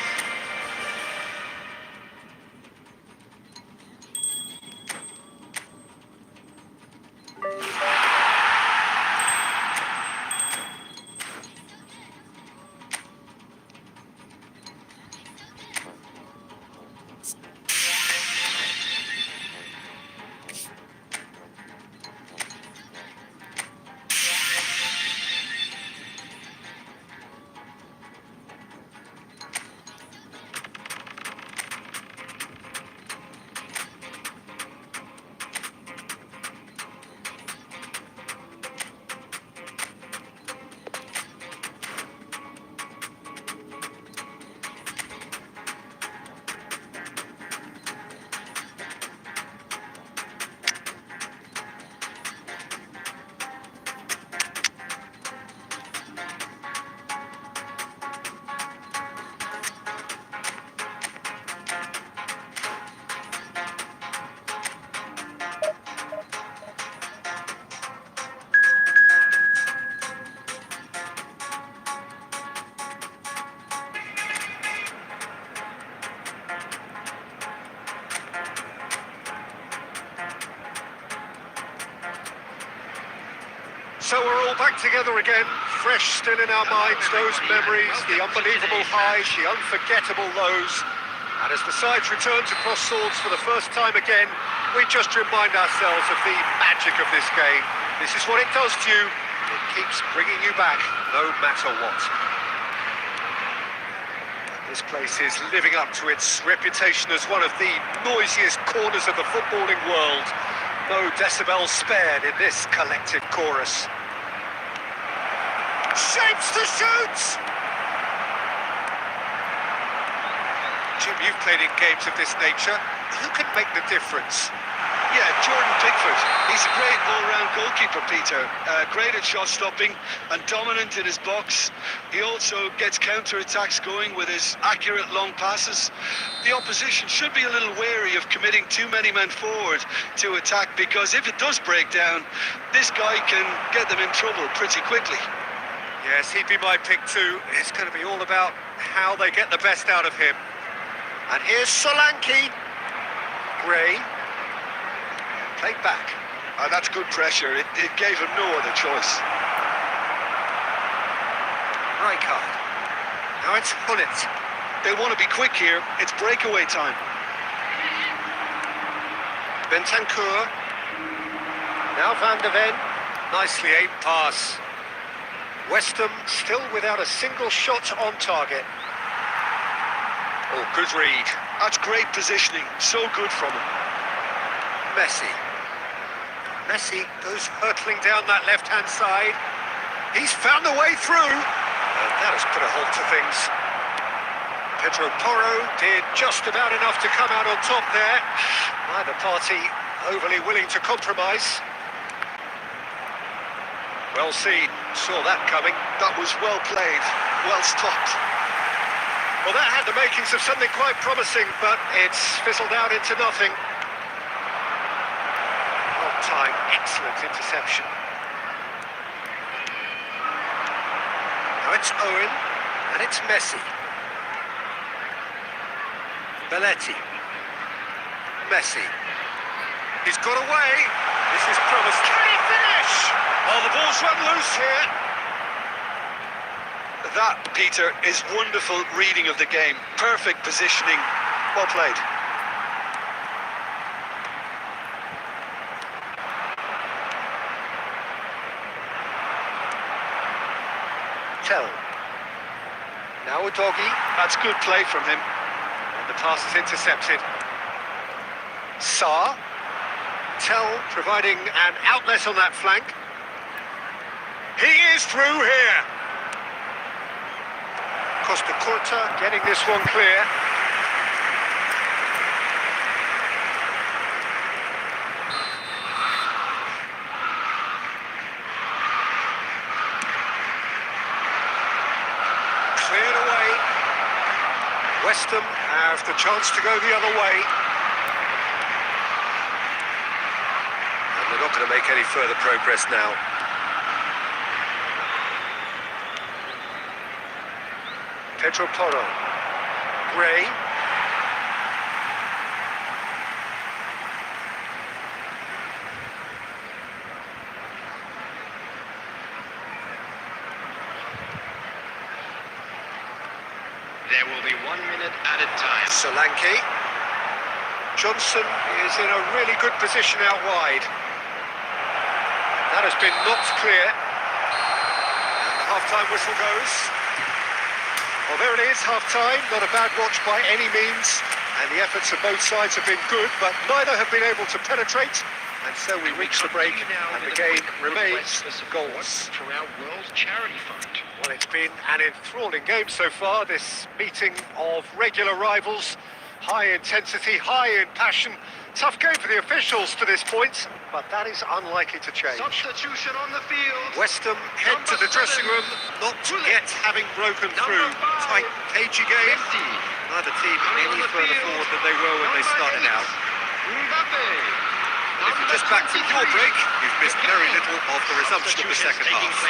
A: So we're all back together again, fresh still in our minds, those memories, the unbelievable highs, the unforgettable lows. And as the sides return to cross swords for the first time again, we just remind ourselves of the magic of this game. This is what it does to you. It keeps bringing you back, no matter what. This place is living up to its reputation as one of the noisiest corners of the footballing world. No decibels spared in this collective chorus. Shapes to shoot! Jim, you've played in games of this nature. Who can make the difference?
B: Yeah, Jordan Pickford. He's a great all-round goalkeeper, Peter. Great at shot stopping and dominant in his box. He also gets counter-attacks going with his accurate long passes. The opposition should be a little wary of committing too many men forward to attack, because if it does break down, this guy can get them in trouble pretty quickly.
A: Yes, he'd be my pick too. It's going to be all about how they get the best out of him. And here's Solanke. Gray. Played back.
B: That's good pressure. It gave him no other choice.
A: Rijkaard. Now it's Gullit.
B: They want to be quick here. It's breakaway time.
A: Bentancur. Now Van de Ven. Nicely aimed pass. West Ham still without a single shot on target. Oh, good read.
B: That's great positioning. So good from him.
A: Messi. Messi goes hurtling down that left-hand side. He's found the way through. And that has put a halt to things. Pedro Porro did just about enough to come out on top there. Neither party overly willing to compromise. Well seen, saw that coming.
B: That was well played, well stopped.
A: Well, that had the makings of something quite promising, but it's fizzled out into nothing. On time, excellent interception. Now it's Owen, and it's Messi. Belletti. Messi. He's got away. This is promising. Can he finish? Oh, the ball's run loose here.
B: That, Peter, is wonderful reading of the game. Perfect positioning. Well played.
A: Tell. Now a doggy.
B: That's good play from him.
A: And the pass is intercepted. Sarr. Tell providing an outlet on that flank. He is through here. Costa Curta getting this one clear. Cleared away. West Ham have the chance to go the other way. And they're not going to make any further progress now. Pedro Porro. Gray.
F: There will be 1 minute added time.
A: Solanke. Johnson is in a really good position out wide. That has been knocked clear. And the half-time whistle goes. Well, there it is, half-time. Not a bad watch by any means. And the efforts of both sides have been good, but neither have been able to penetrate. And so we reach the break, and the game remains goals.
F: For our World Charity Fund.
A: Well, it's been an enthralling game so far, this meeting of regular rivals. High intensity, high in passion. Tough game for the officials to this point, but that is unlikely to change.
C: Substitution on the field.
A: West Ham head to the dressing room, not yet having broken through. Tight, cagey game.
C: Messi.
A: Neither team any further forward than they were when they started out.
C: Mbappe.
A: If you're just back from your break, you've missed very little of the resumption of the second half.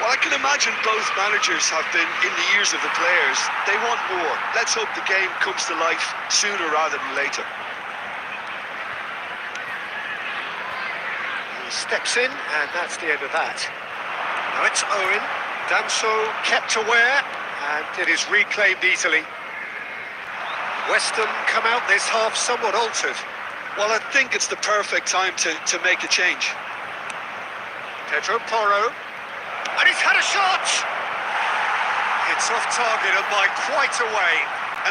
B: Well, I can imagine both managers have been in the ears of the players. They want more. Let's hope the game comes to life sooner rather than later.
A: He's steps in, and that's the end of that. Now it's Owen. Damso kept aware, and it is reclaimed easily. West Ham come out this half somewhat altered.
B: Well, I think it's the perfect time to make a change.
A: Pedro Porro, and he's had a shot! It's off target and by quite a way.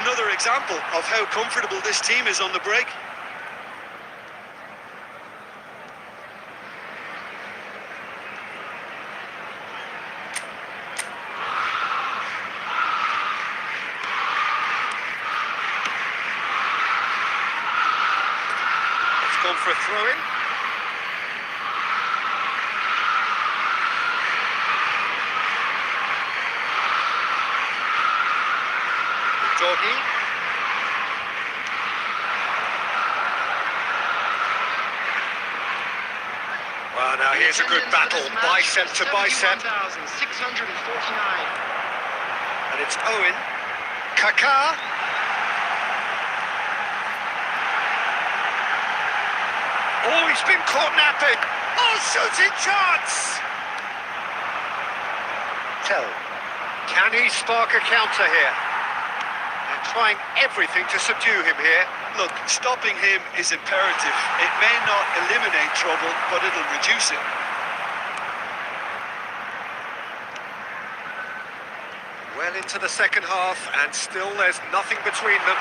B: Another example of how comfortable this team is on the break.
A: It's gone for a throw-in. Doggy. Well, now here's a good battle, bicep to bicep.
C: 71,649.
A: And it's Owen. Kaká. Oh, he's been caught napping. Oh, shooting chance! Tell, can he spark a counter here? They're trying everything to subdue him here.
B: Look, stopping him is imperative. It may not eliminate trouble, but it'll reduce it.
A: Well into the second half, and still there's nothing between them.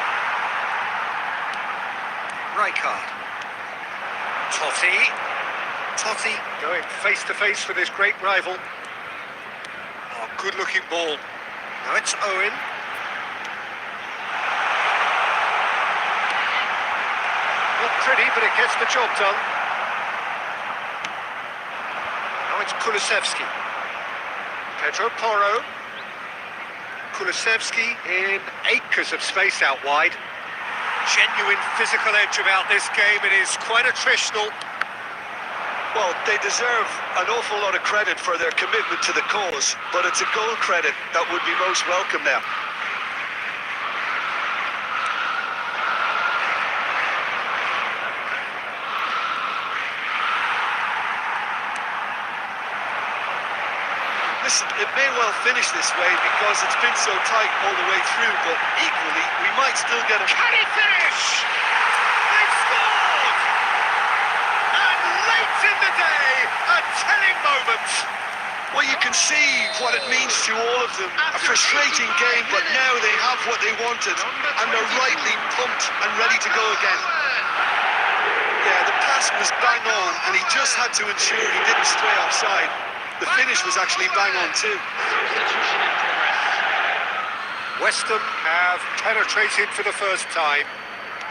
A: Rijkaard. Totti going face to face with his great rival. Oh, good looking ball. Now it's Owen. Not pretty, but it gets the job done. Now it's Kulusevski. Pedro Porro. Kulusevski in acres of space out wide. Genuine physical edge about this game. It is quite attritional.
B: Well, they deserve an awful lot of credit for their commitment to the cause, but it's a goal credit that would be most welcome now. Listen, it may well finish this way because it's been so tight all the way through, but equally, we might still get a...
A: Can he finish? They've scored! And late in the day, a telling moment.
B: Well, you can see what it means to all of them. A frustrating game, but now they have what they wanted, and they're rightly pumped and ready to go again. Yeah, the pass was bang on, and he just had to ensure he didn't stray offside. The finish was actually bang on too.
C: Substitution in progress.
A: West Ham have penetrated for the first time.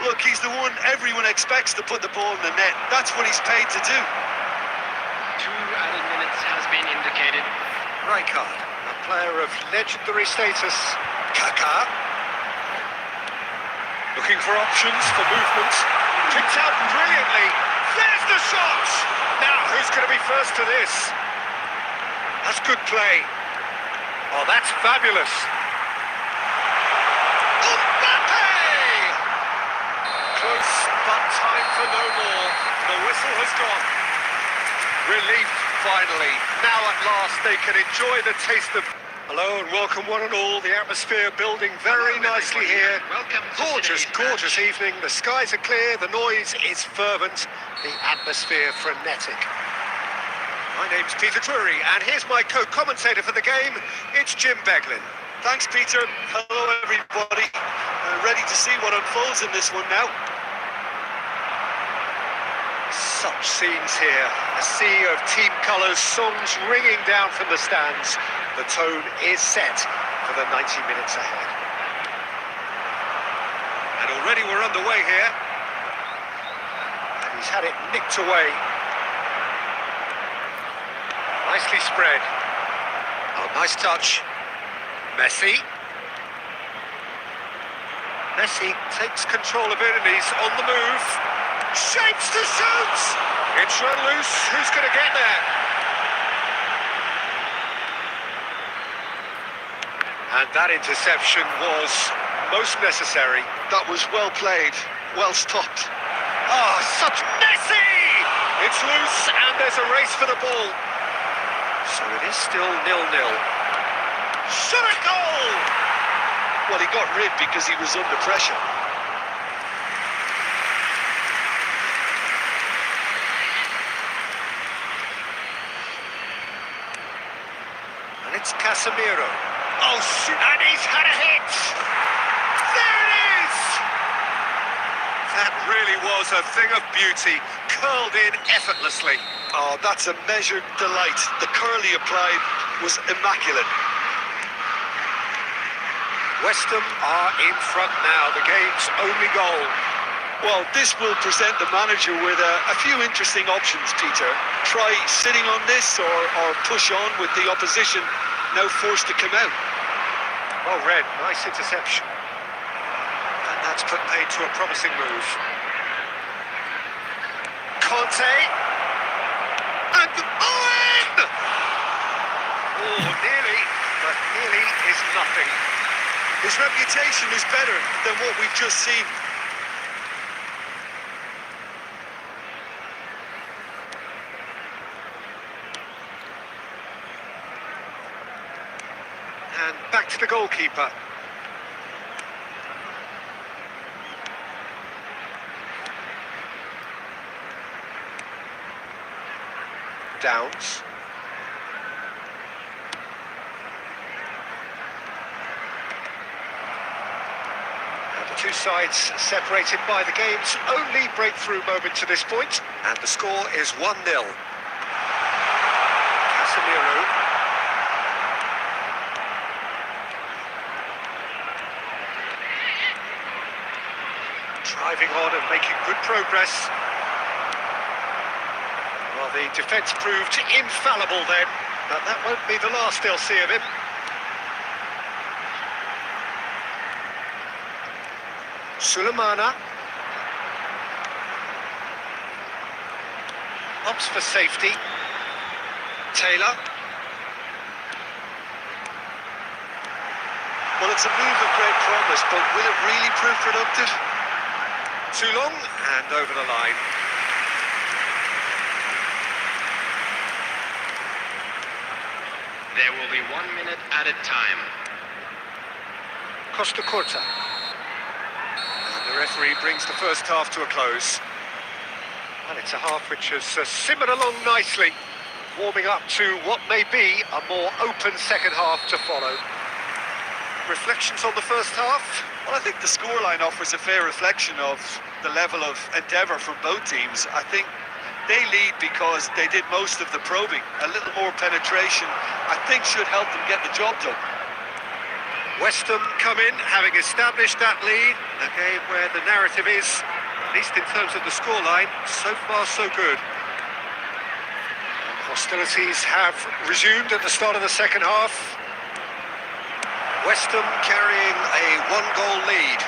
B: Look, he's the one everyone expects to put the ball in the net. That's what he's paid to do.
F: 2 added minutes has been indicated.
A: Rijkaard, a player of legendary status. Kaká. Looking for options for movement. Picked out brilliantly. There's the shot! Now, who's going to be first to this? That's good play. Oh, that's fabulous. Mbappe! Close, but time for no more. The whistle has gone. Relief, finally. Now at last they can enjoy the taste of... Hello and welcome one and all. The atmosphere building very nicely here.
C: Welcome to
A: Gorgeous,
C: today's
A: gorgeous
C: match.
A: evening. The skies are clear, the noise is fervent, the atmosphere frenetic. My name's Peter Drury, and here's my co-commentator for the game. It's Jim Beglin.
B: Thanks, Peter. Hello, everybody. Ready to see what unfolds in this one now.
A: Such scenes here. A sea of team colours, songs ringing down from the stands. The tone is set for the 90 minutes ahead. And already we're underway here. And he's had it nicked away. Nicely spread. Oh, nice touch. Messi. Messi takes control of it and he's on the move. Shapes to shoot! It's run loose. Who's going to get there? And that interception was most necessary.
B: That was well played, well stopped.
A: Oh, such Messi! It's loose and there's a race for the ball. So it is still 0-0. Shot a goal!
B: Well, he got rid because he was under pressure.
A: And it's Casemiro. Oh, and he's had a hit! There it is! That really was a thing of beauty, curled in effortlessly.
B: Oh, that's a measured delight. The curl he applied was immaculate.
A: West Ham are in front now, the game's only goal.
B: Well, this will present the manager with a few interesting options, Peter. Try sitting on this or push on with the opposition now forced to come out.
A: Well read, nice interception. And that's put paid to a promising move. Conte. And Owen! Oh, nearly, but nearly is nothing.
B: His reputation is better than what we've just seen.
A: And back to the goalkeeper. Downs. And the two sides separated by the game's only breakthrough moment to this point. And the score is 1-0. Casemiro. Driving on and making good progress. Well, the defence proved infallible then, but that won't be the last they'll see of him. Sulemana. Opts for safety. Taylor.
B: Well, it's a move of great promise, but will it really prove productive?
A: Too long and over the line.
F: There will be 1 minute added time.
A: Costa Curta. And the referee brings the first half to a close. And it's a half which has simmered along nicely, warming up to what may be a more open second half to follow. Reflections on the first half?
B: Well, I think the scoreline offers a fair reflection of the level of endeavour from both teams. I think they lead because they did most of the probing. A little more penetration, I think, should help them get the job done.
A: West Ham come in, having established that lead. A game where the narrative is, at least in terms of the scoreline, so far so good. And hostilities have resumed at the start of the second half. West Ham carrying a one-goal lead.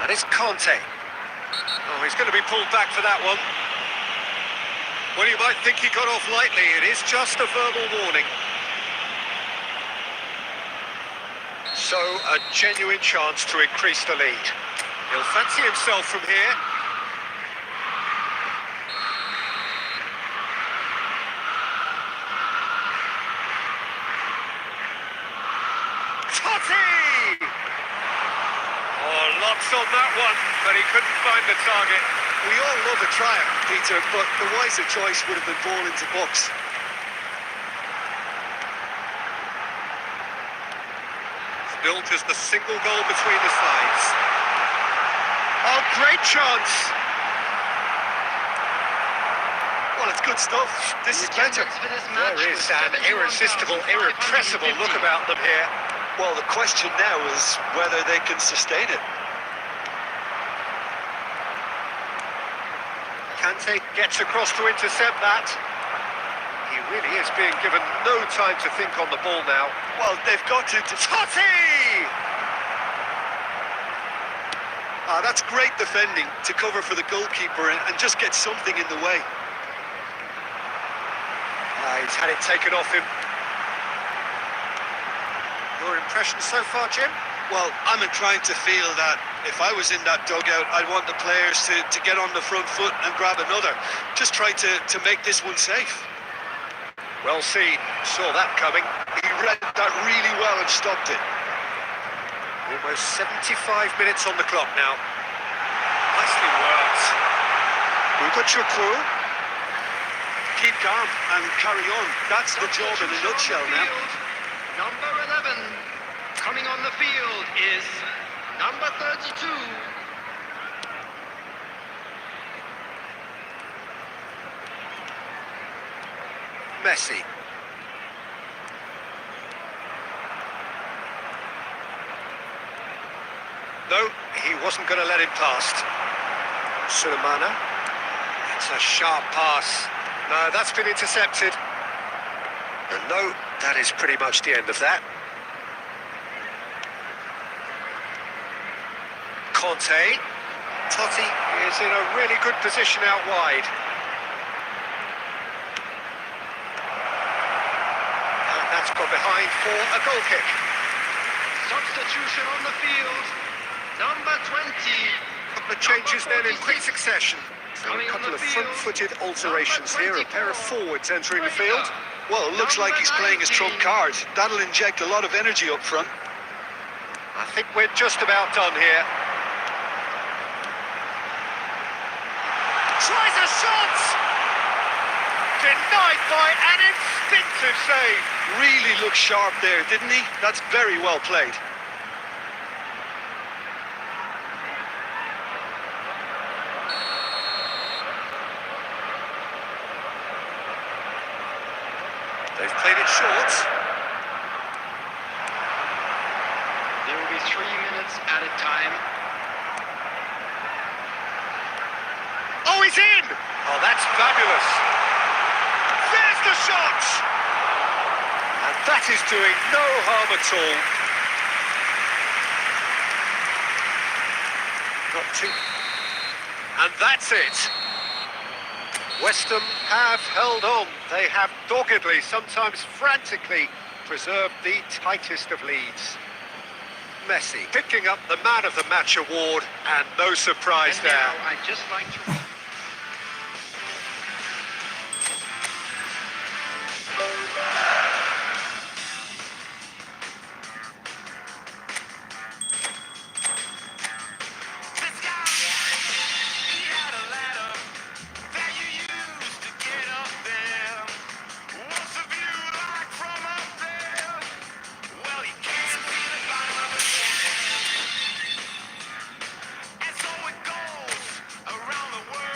A: And it's Conte. Oh, he's going to be pulled back for that one. Well, you might think he got off lightly. It is just a verbal warning. So, a genuine chance to increase the lead. He'll fancy himself from here. Totti! Oh, lots on that one, but he couldn't find the target.
B: We all love a triumph, Peter, but the wiser choice would have been ball into box.
A: Built as the single goal between the sides. Oh, great chance!
B: Well, it's good stuff. This is better.
A: There is an irresistible, irrepressible look about them here.
B: Well, the question now is whether they can sustain it.
A: Kante gets across to intercept that. He really is being given no time to think on the ball now.
B: Well, they've got to...
A: Totti!
B: That's great defending to cover for the goalkeeper and just get something in the way.
A: He's had it taken off him. Your impression so far, Jim?
B: Well, I'm inclined to feel that If I was in that dugout, I'd want the players to get on the front foot and grab another. Just try to make this one safe.
A: Well seen, saw that coming.
B: He read that really well and stopped it.
A: Almost 75 minutes on the clock now. Nicely worked.
B: We've got your crew. Keep calm and carry on. That's the job in a nutshell now.
C: Number 11 coming on the field is number 32.
A: Messi. No, he wasn't going to let him past. Sulemana. It's a sharp pass. No, that's been intercepted. And no, that is pretty much the end of that. Conte. Totti is in a really good position out wide. And that's gone behind for a goal kick.
C: Substitution on the field. Number 20.
A: Couple of changes then in quick succession. So a
C: Coming on
A: couple
C: the
A: of
C: field,
A: front-footed alterations here, a pair of forwards entering the field.
B: Well, it looks like he's playing his trump card. That'll inject a lot of energy up front.
A: I think we're just about done here.
B: Tries a shot!
A: Denied by an instinctive save.
B: Really looked sharp there, didn't he? That's very well played.
A: They've played it short.
C: There will be 3 minutes added time.
A: Oh, he's in! Oh, that's fabulous. There's the shot! And that is doing no harm at all. Not too... And that's it. West Ham have held on. They have doggedly, sometimes frantically, preserved the tightest of leads. Messi picking up the Man of the Match award, and no surprise
C: And
A: there.
C: now I'd just like to...
E: This guy, he had a ladder that you used to get up there. What's the view like from up there? Well, you can't see the bottom of it. And so it goes around the world.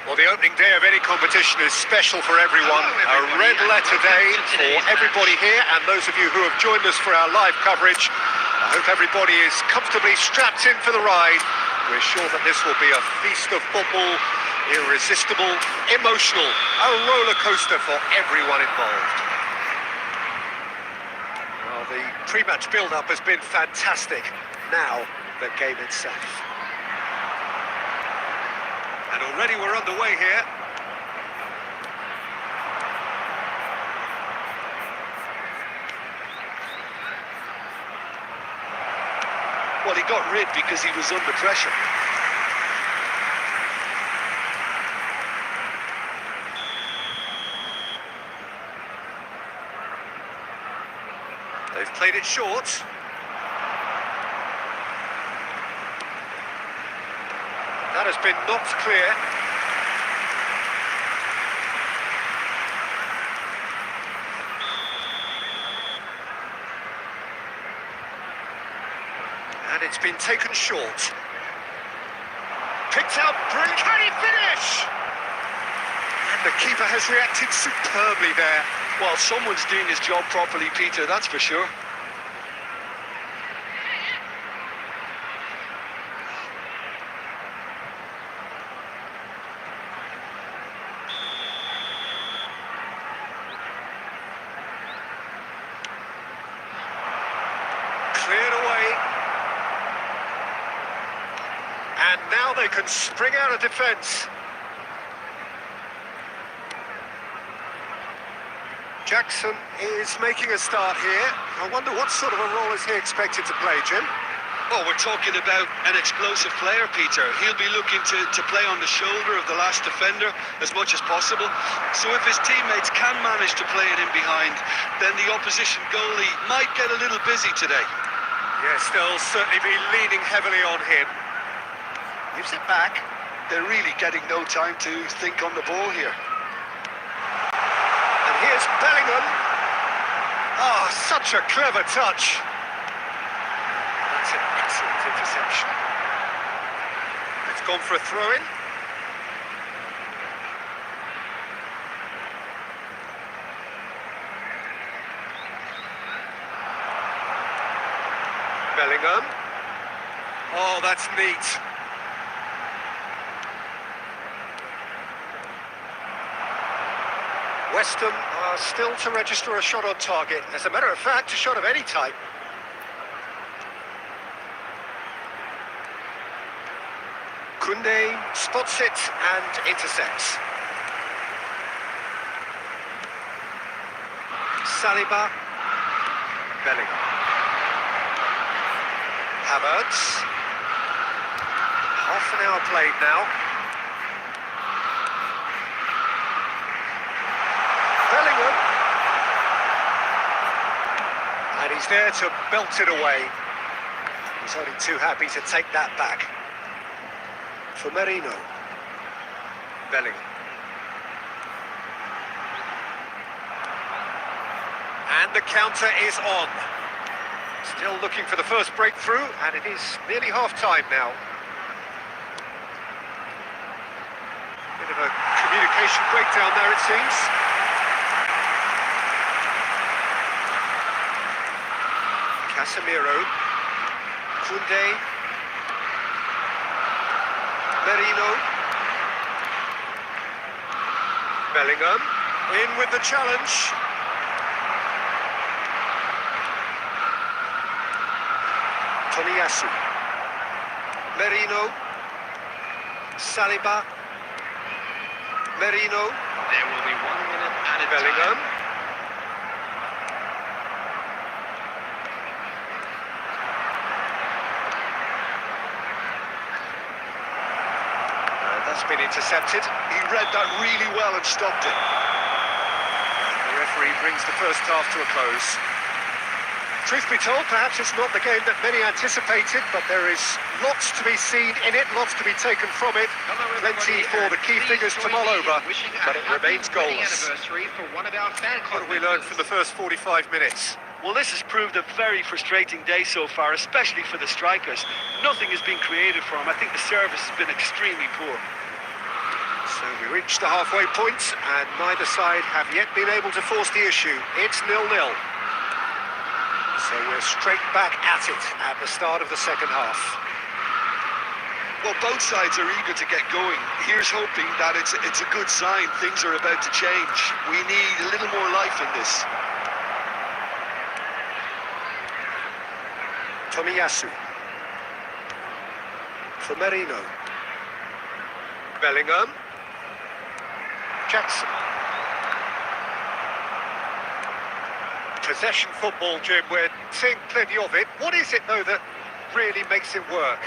A: Well, the opening day of any competition is special for everyone. A red letter day for everybody here, and those of you who have joined us for our live coverage. I hope everybody is comfortably strapped in for the ride. We're sure that this will be a feast of football, irresistible, emotional, a roller coaster for everyone involved. Well, the pre-match build-up has been fantastic. Now, the game itself. And already we're underway here.
B: Well, he got rid because he was under pressure.
A: They've played it short. That has been knocked clear. And it's been taken short. Picked out, brilliant. Can he finish? And the keeper has reacted superbly there.
B: Well, someone's doing his job properly, Peter, that's for sure.
A: Cleared away. And now they can spring out of defence. Jackson is making a start here. I wonder what sort of a role is he expected to play, Jim?
B: Oh, we're talking about an explosive player, Peter. He'll be looking to play on the shoulder of the last defender as much as possible. So if his teammates can manage to play it in behind, then the opposition goalie might get a little busy today.
A: Yes, they'll certainly be leaning heavily on him.
B: Gives it back. They're really getting no time to think on the ball here.
A: And here's Bellingham. Ah, such a clever touch. That's an excellent interception. It's gone for a throw-in. Bellingham. Oh, that's neat. West Ham are still to register a shot on target. As a matter of fact, a shot of any type. Koundé spots it and intercepts. Saliba. Bellingham. Havertz. Half an hour played now. Bellingham. And he's there to belt it away. He's only too happy to take that back. For Merino. Bellingham. And the counter is on. Still looking for the first breakthrough, and it is nearly half-time now. Bit of a communication breakdown there, it seems. Casemiro. Koundé. Merino. Bellingham. In with the challenge. Toniyasu. Merino. Saliba. Merino.
F: There will be 1 minute added
A: Bellingham.
F: time.
A: That's been intercepted.
B: He read that really well and stopped it.
A: The referee brings the first half to a close. Truth be told, perhaps it's not the game that many anticipated, but there is lots to be seen in it, lots to be taken from it. Plenty for the key figures to mull over, but it remains goalless. What have we learned from the first 45 minutes?
B: Well, this has proved a very frustrating day so far, especially for the strikers. Nothing has been created for them. I think the service has been extremely poor.
A: So we reached the halfway point, and neither side have yet been able to force the issue. It's 0-0. So we're straight back at it at the start of the second half.
B: Well, both sides are eager to get going. Here's hoping that it's a good sign. Things are about to change. We need a little more life in this.
A: Tomiyasu. For Merino. Bellingham. Jackson. Possession football, Jim. We're seeing plenty of it. What is it, though, that really makes it work?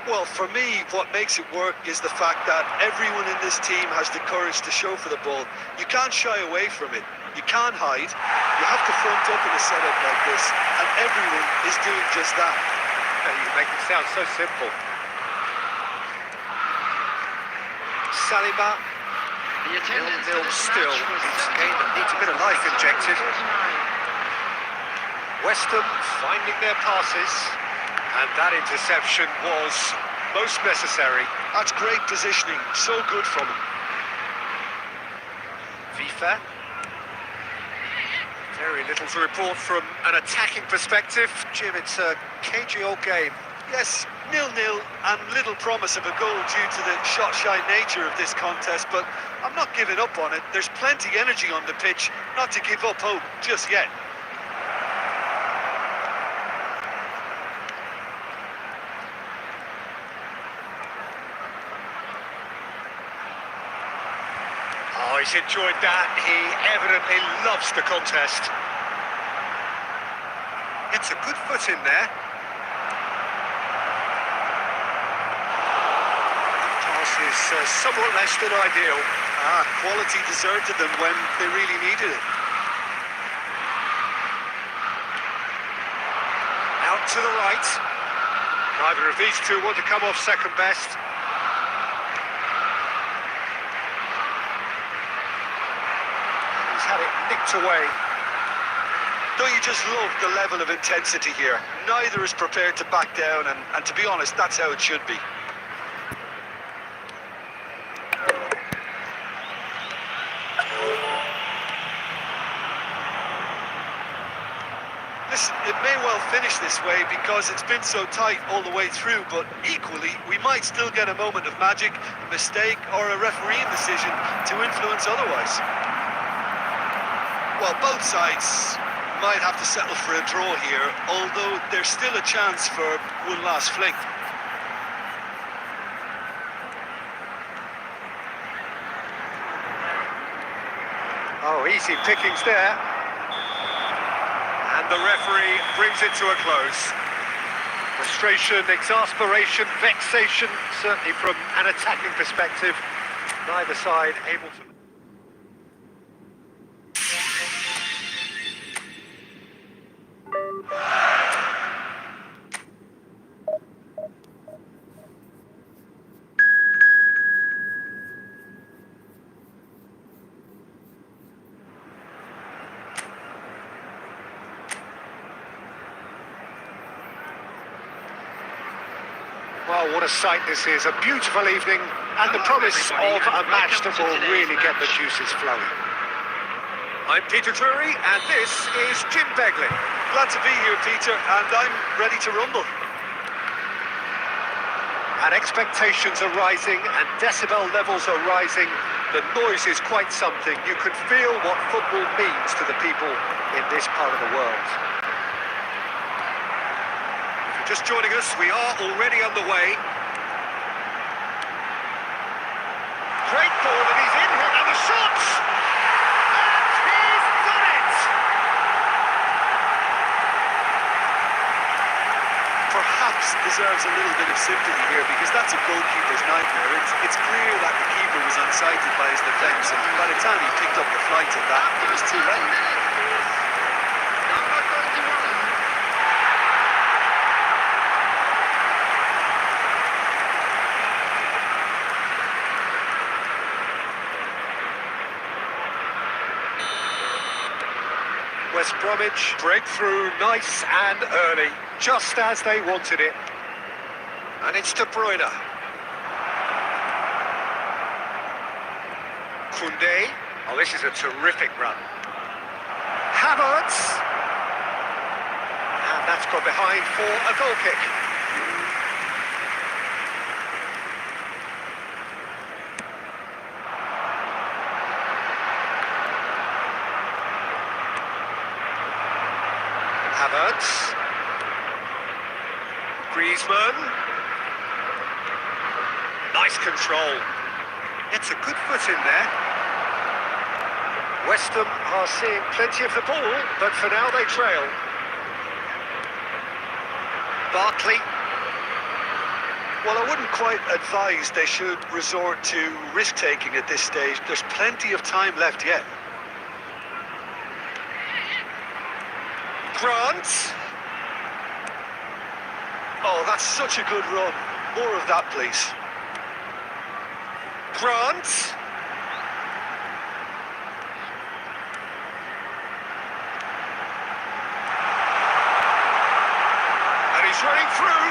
B: Well, for me, what makes it work is the fact that everyone in this team has the courage to show for the ball. You can't shy away from it. You can't hide. You have to front up in a setup like this, and everyone is doing just that.
A: You make it sound so simple. Saliba.
C: The attendance for
A: 0-0
C: this
A: still.
C: match was
A: It's a game that needs a bit of life injected. West Ham finding their passes, and that interception was most necessary.
B: That's great positioning. So good from him.
A: FIFA. Very little to report from an attacking perspective. Jim, it's a cagey old game.
B: Yes, 0-0 and little promise of a goal due to the shot-shy nature of this contest, but I'm not giving up on it. There's plenty energy on the pitch, not to give up hope just yet.
A: Oh, he's enjoyed that. He evidently loves the contest. Gets a good foot in there. Is somewhat less than ideal.
B: Quality deserted them when they really needed it.
A: Out to the right. Neither of these two want to come off second best. He's had it nicked away.
B: Don't you just love the level of intensity here? Neither is prepared to back down, and to be honest, that's how it should be. Listen, it may well finish this way because it's been so tight all the way through, but equally, we might still get a moment of magic, a mistake, or a refereeing decision to influence otherwise. Well, both sides might have to settle for a draw here, although there's still a chance for one last fling.
A: Oh, easy pickings there. And the referee brings it to a close. Frustration, exasperation, vexation, certainly from an attacking perspective. Neither side able to... Well, what a sight this is. A beautiful evening and the promise of a match that will really get the juices flowing. I'm Peter Drury and this is Jim Begley.
B: Glad to be here, Peter, and I'm ready to rumble.
A: And expectations are rising and decibel levels are rising. The noise is quite something. You can feel what football means to the people in this part of the world. Just joining us, we are already underway. Great ball, and he's in here, and the shots! And he's done it!
B: Perhaps deserves a little bit of sympathy here, because that's a goalkeeper's nightmare. It's clear that the keeper was unsighted by his defence, and by the time he picked up the flight at that, it was too late.
C: Number 31.
A: West Bromwich breakthrough, nice and early, just as they wanted it. And it's De Bruyne. Koundé. Oh, this is a terrific run. Havertz. And that's gone behind for a goal kick. Havertz. Griezmann. Nice control. It's a good foot in there. West Ham are seeing plenty of the ball, but for now they trail. Barkley. Well, I wouldn't quite advise they should resort to risk-taking at this stage. There's plenty of time left yet. Grant. Oh, that's such a good run. More of that, please. Grant. And he's running through.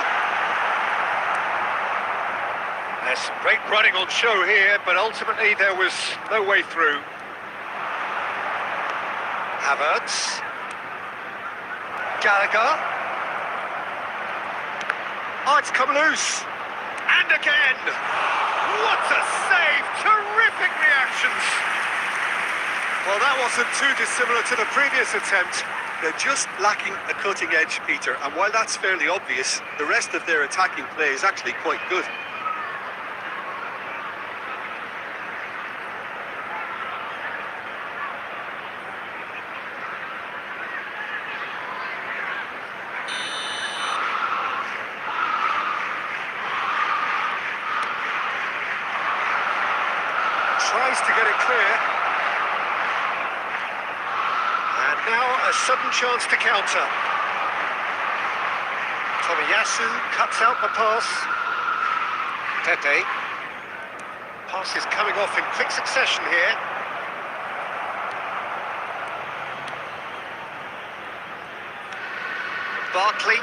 A: There's some great running on show here, but ultimately there was no way through. Havertz. Gallagher. Oh, it's come loose. And again. What a save! Terrific reactions! Well, that wasn't too dissimilar to the previous attempt. They're just lacking a cutting edge, Peter, and while that's fairly obvious, the rest of their attacking play is actually quite good. Tries to get it clear. And now a sudden chance to counter. Tomiyasu cuts out the pass. Tete. Pass is coming off in quick succession here. Barkley.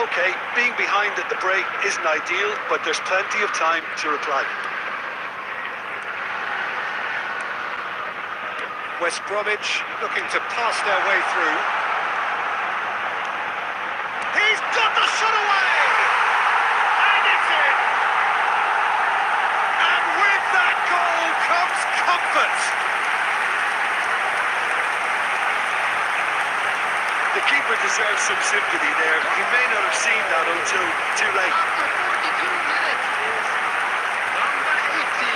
A: Okay, being behind at the break isn't ideal, but there's plenty of time to reply. West Bromwich looking to pass their way through. He's got the shot away! And it's in! And with that goal comes comfort! The keeper deserves some sympathy there. He may not have seen that until too late.
C: After 42 minutes is number 18.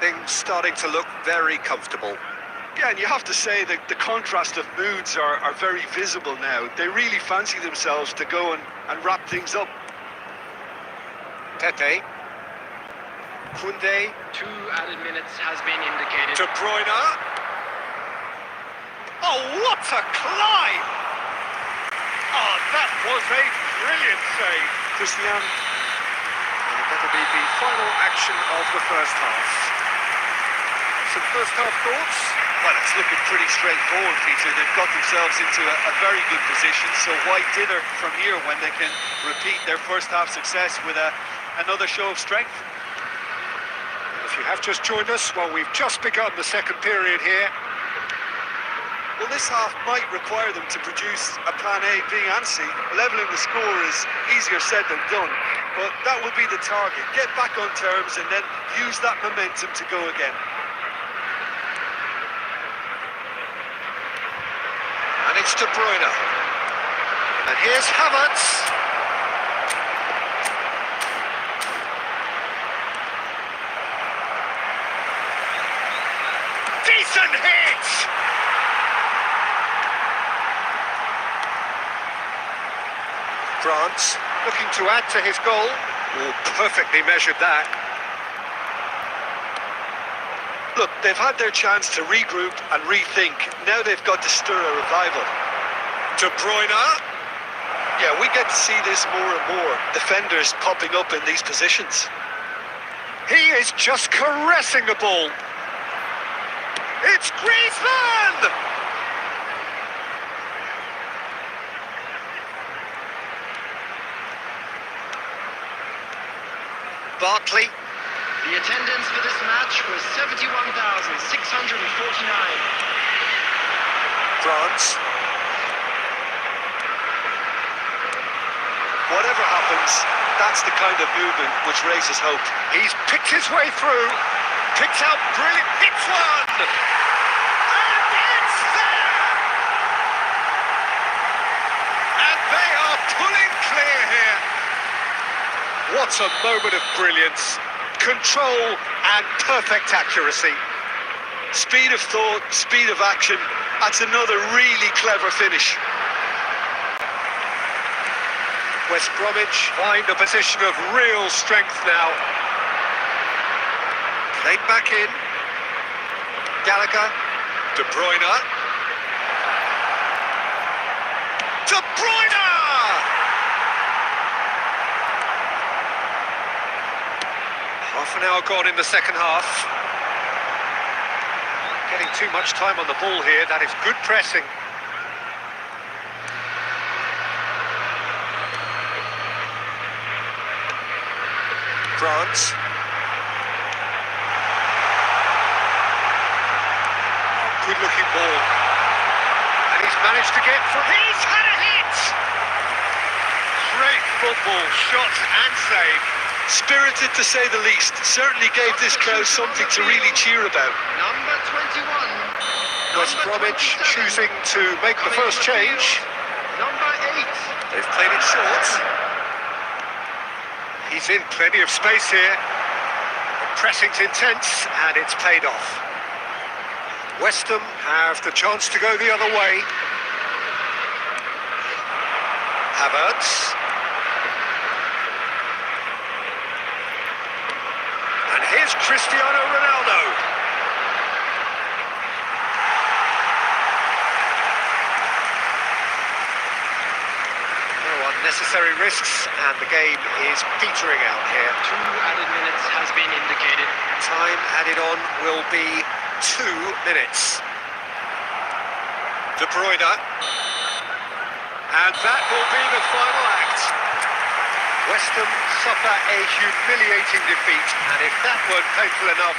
B: Things starting to look very comfortable. Yeah, and you have to say that the contrast of moods are very visible now. They really fancy themselves to go and wrap things up. Tete. Koundé.
F: 2 added minutes has been indicated.
B: De Bruyne. Oh, what a climb! Oh, that was a brilliant save. Christian. And that'll be the final action of the first half. Some first half thoughts? Well, it's looking pretty straightforward, Peter. They've got themselves into a very good position, so why dither from here when they can repeat their first half success with another show of strength?
A: If you have just joined us, well, we've just begun the second period here.
B: Well, this half might require them to produce a plan A, B and C. Levelling the score is easier said than done, but that will be the target. Get back on terms and then use that momentum to go again. And it's De Bruyne. And here's Havertz. Decent hit! France looking to add to his goal. Oh, perfectly measured that. Look, they've had their chance to regroup and rethink. Now they've got to stir a revival.
A: De Bruyne.
B: Yeah, we get to see this more and more. Defenders popping up in these positions.
A: He is just caressing the ball. It's Griezmann! Barkley.
C: The attendance for this match was 71,649.
A: France.
B: Whatever happens, that's the kind of movement which raises hope.
A: He's picked his way through. Picks out brilliant. Hits one! And it's there! And they are pulling clear here. What a moment of brilliance. Control and perfect accuracy.
B: Speed of thought, speed of action. That's another really clever finish.
A: West Bromwich find a position of real strength now. Played back in. Gallagher. De Bruyne. De Bruyne! Half an hour gone in the second half. Getting too much time on the ball here. That is good pressing. France. Good looking ball. And he's managed to get from... He's had a hit! Great football, shot and save.
B: Spirited to say the least. Certainly gave this crowd something to really cheer about.
C: Number 21.
A: West Bromwich choosing to make the first change.
C: Number 8.
A: They've played it short. He's in plenty of space here. The pressing's intense and it's paid off. West Ham have the chance to go the other way. Havertz. And here's Cristiano Ronaldo. No unnecessary risks, and the game is petering out here.
F: 2 added minutes has been indicated.
A: Time added on will be 2 minutes. De Bruyne. And that will be the final act. West Ham suffer a humiliating defeat, and if that weren't painful enough,